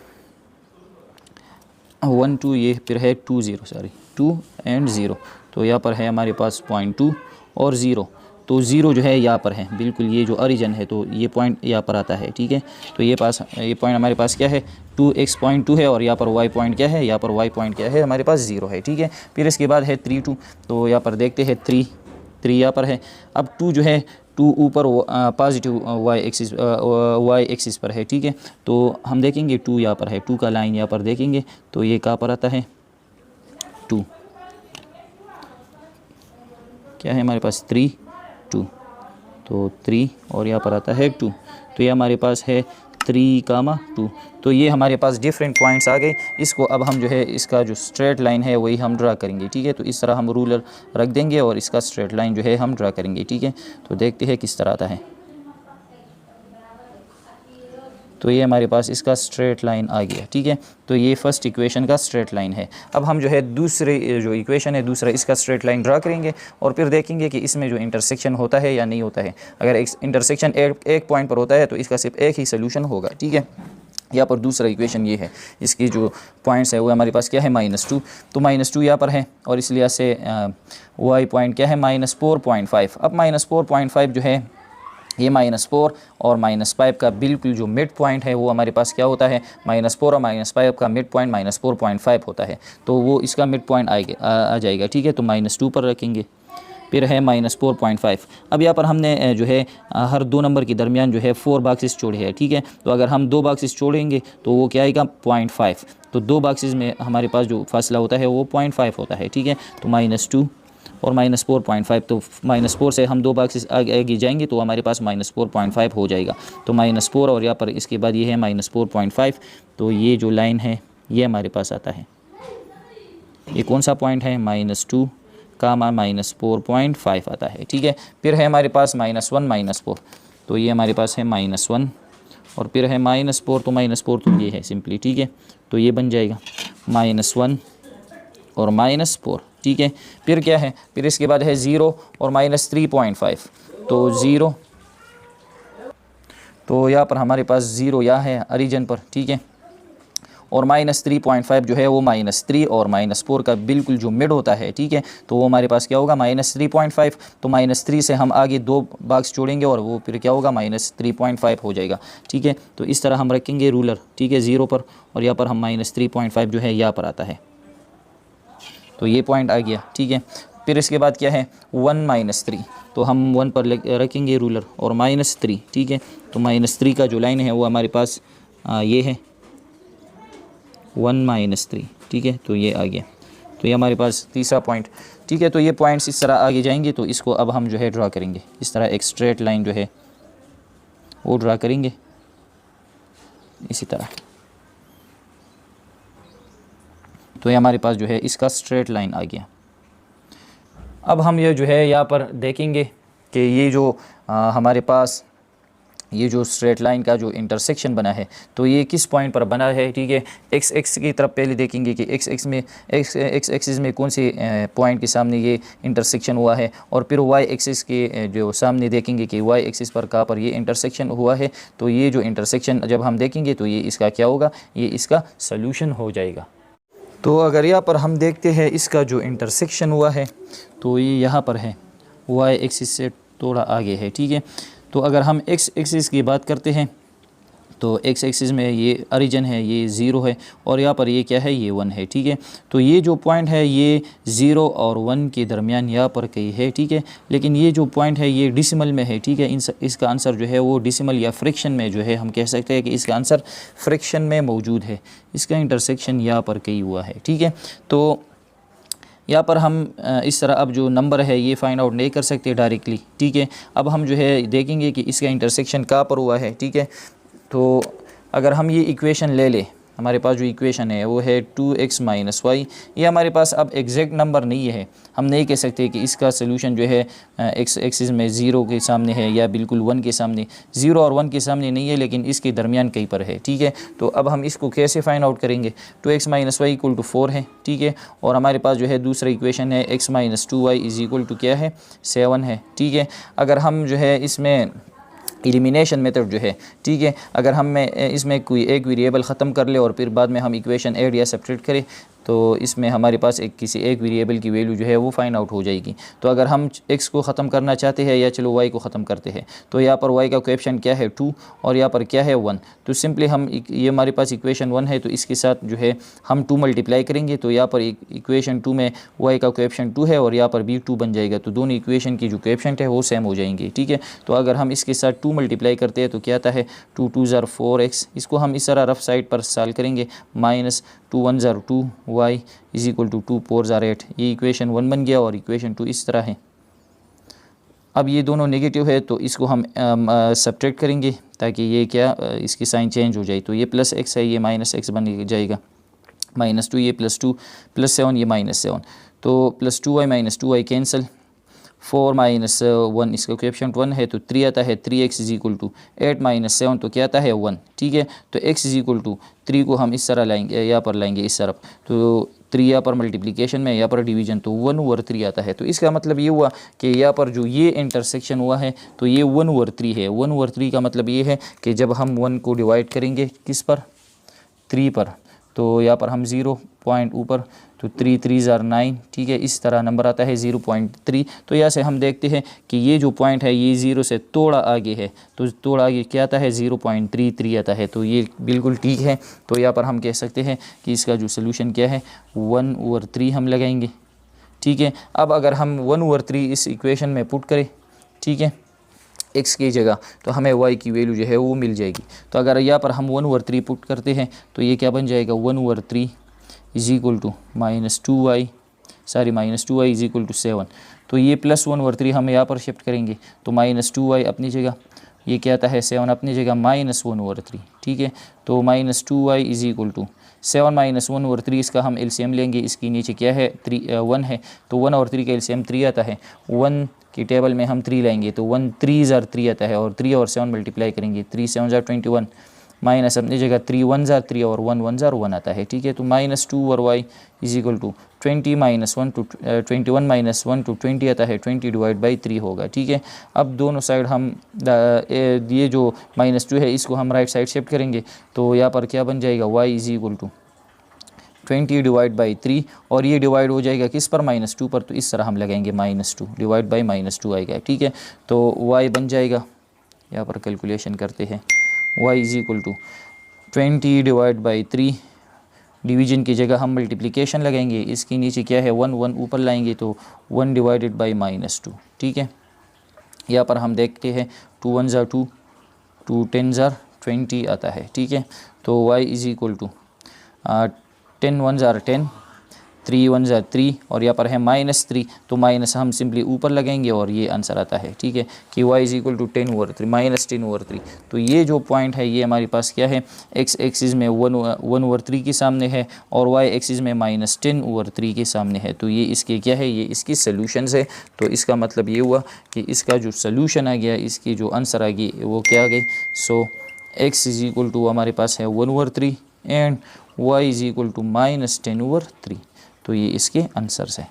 1 2, ये फिर है 2 0, सॉरी 2 एंड 0, तो यहाँ पर है हमारे पास 0.2 और 0, तो 0 जो है यहाँ पर है बिल्कुल, ये जो ओरिजिन है तो ये पॉइंट यहाँ पर आता है, ठीक है। तो ये पॉइंट हमारे पास क्या है 2x.2 है और यहाँ पर y पॉइंट क्या है, यहाँ पर y पॉइंट क्या है हमारे पास 0 है, ठीक है। फिर इसके बाद है 3 2, तो यहाँ पर देखते हैं 3 यहाँ पर है। अब 2 जो है 2 ऊपर पॉजिटिव y एक्सिस पर है, ठीक है। तो हम देखेंगे 2 यहाँ पर है, 2 का लाइन यहाँ पर देखेंगे तो ये कहाँ पर आता है 2, क्या है हमारे पास 3 2, तो 3 और यहाँ पर आता है 2, तो ये हमारे पास है 3, 2। तो ये हमारे पास डिफरेंट पॉइंट्स आ गए। इसको अब हम जो है इसका जो स्ट्रेट लाइन है वही हम ड्रा करेंगे, ठीक है। तो इस तरह हम रूलर रख देंगे और इसका स्ट्रेट लाइन जो है हम ड्रा करेंगे, ठीक है। तो देखते हैं किस तरह आता है। तो ये हमारे पास इसका स्ट्रेट लाइन आ गया, ठीक है। तो ये फर्स्ट इक्वेशन का स्ट्रेट लाइन है। अब हम जो है दूसरे जो इक्वेशन है दूसरा इसका स्ट्रेट लाइन ड्रा करेंगे और फिर देखेंगे कि इसमें जो इंटरसेक्शन होता है या नहीं होता है। अगर इंटरसेक्शन एक पॉइंट पर होता है तो इसका सिर्फ एक ही सोल्यूशन होगा, ठीक है। यहाँ पर दूसरा इक्वेशन ये है, इसकी जो पॉइंट्स है वो हमारे पास क्या है -2, तो -2 यहाँ पर है और इसलिए से वाई पॉइंट क्या है -4.5। अब -4.5 जो है ये -4 और -5 का बिल्कुल जो मिड पॉइंट है वो हमारे पास क्या होता है, -4 और -5 का मिड पॉइंट -4.5 होता है, तो वो इसका मिड पॉइंट आ जाएगा, ठीक है। तो -2 पर रखेंगे, फिर है -4.5। अब यहाँ पर हमने जो है हर 2 नंबर के दरमियान जो है 4 बॉक्सेस छोड़े हैं, ठीक है। तो अगर हम 2 बॉक्सेस छोड़ेंगे तो वो क्या आएगा 0.5, तो 2 बॉक्सेस में हमारे पास जो फासला होता है वो 0.5 होता है, ठीक है। तो -2 और -4.5, तो -4 से हम 2 बॉक्सेस आगे जाएंगे तो हमारे पास -4.5 हो जाएगा। तो -4 और यहाँ पर इसके बाद ये है -4.5, तो ये जो लाइन है ये हमारे पास आता है, ये कौन सा पॉइंट है -2 का -4.5 आता है, ठीक है। फिर है हमारे पास -1 -4, तो ये हमारे पास है -1 और फिर है -4, तो -4 तो ये है सिंपली, ठीक है। तो ये बन जाएगा -1 और -4, ठीक है। फिर क्या है, फिर इसके बाद है 0 और -3.5, तो 0, तो यहाँ पर हमारे पास 0 यहाँ है ओरिजिन पर, ठीक है। और -3.5 जो है वो -3 और -4 का बिल्कुल जो मिड होता है, ठीक है। तो वो हमारे पास क्या होगा -3.5, तो -3 से हम आगे 2 बॉक्स जोड़ेंगे और वो फिर क्या होगा -3.5 हो जाएगा, ठीक है। तो इस तरह हम रखेंगे रूलर, ठीक है, 0 पर और यहाँ पर हम -3.5 जो है यहाँ पर आता है, तो ये पॉइंट आ गया, ठीक है। फिर इसके बाद क्या है 1 -3, तो हम 1 पर रखेंगे रूलर और -3, ठीक है। तो -3 का जो लाइन है वो हमारे पास ये है 1 -3, ठीक है। तो ये आ गया, तो ये हमारे पास तीसरा पॉइंट, ठीक है। तो ये पॉइंट्स इस तरह आगे जाएंगे, तो इसको अब हम जो है ड्रा करेंगे, इस तरह एक स्ट्रेट लाइन जो है वो ड्रा करेंगे इसी तरह। तो ये हमारे पास जो है इसका स्ट्रेट लाइन आ गया। अब हम ये जो है यहाँ पर देखेंगे कि ये जो हमारे पास ये जो स्ट्रेट लाइन का जो इंटरसेक्शन बना है तो ये किस पॉइंट पर बना है, ठीक है। एक्स एक्स की तरफ पहले देखेंगे कि एक्स एक्सिस में कौन से पॉइंट के सामने ये इंटरसेक्शन हुआ है, और फिर वाई एक्सिस के जो सामने देखेंगे कि वाई एक्सिस पर कहाँ पर ये इंटरसेक्शन हुआ है। तो ये जो इंटरसेक्शन जब हम देखेंगे तो ये इसका क्या होगा, ये इसका सल्यूशन हो जाएगा। तो अगर यहाँ पर हम देखते हैं इसका जो इंटरसेक्शन हुआ है तो ये यहाँ पर है, वाई एक्सिस से थोड़ा आगे है, ठीक है। तो अगर हम एक्स एक्सिस की बात करते हैं तो एक्स एक्सिस में ये ओरिजिन है, ये 0 है और यहाँ पर ये क्या है, ये 1 है, ठीक है। तो ये जो पॉइंट है ये 0 और 1 के दरमियान यहाँ पर कहीं है, ठीक है। लेकिन ये जो पॉइंट है ये डिसिमल में है, ठीक है। इसका आंसर जो है वो डिसिमल या फ्रैक्शन में जो है हम कह सकते हैं कि इसका आंसर फ्रैक्शन में मौजूद है, इसका इंटरसेक्शन यहाँ पर कहीं हुआ है, ठीक है। तो यहाँ पर हम इस तरह अब जो नंबर है ये फाइंड आउट नहीं कर सकते डायरेक्टली, ठीक है। अब हम जो है देखेंगे कि इसका इंटरसेक्शन कहाँ पर हुआ है, ठीक है। तो अगर हम ये इक्वेशन ले लें हमारे पास जो इक्वेशन है वो है 2x माइनस वाई। ये हमारे पास अब एग्जैक्ट नंबर नहीं है, हम नहीं कह सकते कि इसका सोल्यूशन जो है एक्स एक्सिस में 0 के सामने है या बिल्कुल 1 के सामने। 0 और 1 के सामने नहीं है, लेकिन इसके दरमियान कहीं पर है, ठीक है। तो अब हम इसको कैसे फाइंड आउट करेंगे? 2x minus Y equal to 4 है, ठीक है। और हमारे पास जो है दूसरा इक्वेशन है x minus 2y is equal to क्या है? 7 है, ठीक है। अगर हम जो है इसमें एलिमिनेशन मेथड जो है, ठीक है, अगर हम इसमें कोई एक वेरिएबल ख़त्म कर ले और फिर बाद में हम इक्वेशन ऐड या सब्ट्रैक्ट करें तो इसमें हमारे पास किसी एक वेरिएबल की वैल्यू जो है वो फाइंड आउट हो जाएगी। तो अगर हम x को ख़त्म करना चाहते हैं या चलो y को ख़त्म करते हैं, तो यहाँ पर y का कोएफिशिएंट क्या है? 2 और यहाँ पर क्या है? 1। तो सिंपली हम ये हमारे पास इक्वेशन 1 है तो इसके साथ जो है हम 2 मल्टीप्लाई करेंगे, तो यहाँ पर इक्वेशन 2 में y का कोएफिशिएंट 2 है और यहाँ पर भी 2 बन जाएगा, तो दोनों इक्वेशन की जो कोएफिशिएंट है वो सेम हो जाएंगे, ठीक है। तो अगर हम इसके साथ 2 मल्टीप्लाई करते हैं तो क्या आता है? 2 2 ज़ार 4x। इसको हम इस तरह रफ साइड पर सॉल्व करेंगे, माइनस 2 1 ज़ार 2 y इज इक्वल टू 2 4 ज़ार 8। ये इक्वेशन 1 बन गया और इक्वेशन 2 इस तरह है। अब ये दोनों नेगेटिव है तो इसको हम सब्ट्रैक्ट करेंगे ताकि ये क्या इसकी साइन चेंज हो जाए। तो ये प्लस x है, ये माइनस x बन जाएगा, माइनस 2 ये प्लस 2 प्लस 7 ये माइनस 7, तो plus 2y minus 2y cancel, 4 minus 1 इसका कोएफिशिएंट 1 है तो 3 आता है, 3x is equal to 8 minus 7 तो क्या आता है? 1, ठीक है। तो x इज इक्वल टू 3 को हम इस तरह लाएंगे, यहाँ पर लाएंगे इस तरफ, तो 3 यहाँ पर मल्टीप्लिकेशन में, यहाँ पर डिवीजन, तो 1/3 आता है। तो इसका मतलब ये हुआ कि यहाँ पर जो ये इंटरसेक्शन हुआ है तो ये 1/3 है। 1/3 का मतलब ये है कि जब हम 1 को डिवाइड करेंगे किस पर? 3 पर, तो यहाँ पर हम 0 पॉइंट ऊपर, तो 3 3 ज़ार 9, ठीक है। इस तरह नंबर आता है 0.3। तो यहाँ से हम देखते हैं कि ये जो पॉइंट है ये 0 से थोड़ा आगे है, तो थोड़ा आगे क्या आता है? 0.33 आता है, तो ये बिल्कुल ठीक है। तो यहाँ पर हम कह सकते हैं कि इसका जो सोल्यूशन क्या है? 1/3 हम लगाएंगे, ठीक है। अब अगर हम 1/3 इस इक्वेशन में पुट करें, ठीक है, x की जगह, तो हमें y की वैल्यू जो है वो मिल जाएगी। तो अगर यहाँ पर हम 1/3 पुट करते हैं तो ये क्या बन जाएगा? 1/3 is equal to minus 2y is equal to 7। तो ये प्लस 1/3 हम यहाँ पर शिफ्ट करेंगे, तो माइनस 2y अपनी जगह, ये क्या आता है? 7 अपनी जगह, माइनस 1/3, ठीक है। तो minus 2y is equal to 7 minus 1/3, इसका हम एलसीएम लेंगे, इसकी नीचे क्या है? 1 है, तो 1/3 का एलसीएम 3 आता है। 1 की टेबल में हम 3 लाएंगे तो 1 3 ज़ार 3 आता है, और 3 और 7 मल्टीप्लाई करेंगे, 3 7 ज़ार 21, माइनस अपनी जगह 3 1 ज़ार 3 और 1 1 ज़ार 1 आता है, ठीक है। तो माइनस 2 और y is equal to 20 minus 1 to 21 minus 1 to 20 आता है, 20 डिवाइड बाई 3 होगा, ठीक है। अब दोनों साइड हम ये जो -2 है इसको हम राइट साइड शिफ्ट करेंगे, तो यहाँ पर क्या बन जाएगा? y is equal to 20 divide by 3, और ये डिवाइड हो जाएगा किस पर? -2 पर, तो इस तरह हम लगाएंगे -2 डिवाइड बाई -2 आएगा, ठीक है। तो y बन जाएगा, यहाँ पर कैलकुलेशन करते हैं, y is equal to 20 divide by 3, division की जगह हम मल्टीप्लिकेशन लगाएंगे, इसके नीचे क्या है? 1 1 ऊपर लाएंगे तो 1 डिवाइडेड बाई -2, ठीक है। यहाँ पर हम देखते हैं 2 1 ज़ार 2, 2 10 ज़ार 20 आता है, ठीक है। तो y इज इक्वल टू 10 1 ज़ार 10, 3 1 ज़ार 3, और यहाँ पर है -3, तो माइनस हम सिंपली ऊपर लगाएंगे और ये आंसर आता है, ठीक है, कि y is equal to 10/3 minus 10/3। तो ये जो पॉइंट है ये हमारे पास क्या है? x एक्सिस में 1/3 के सामने है और y एक्सिस में -10/3 के सामने है। तो ये इसके क्या है? ये इसकी सॉल्यूशंस है। तो इसका मतलब ये हुआ कि इसका जो सॉल्यूशन आ गया, इसकी जो आंसर आ गई वो क्या आ गई? So x is equal to हमारे पास है 1/3 and y is equal to -10/3। तो ये इसके आंसर्स है।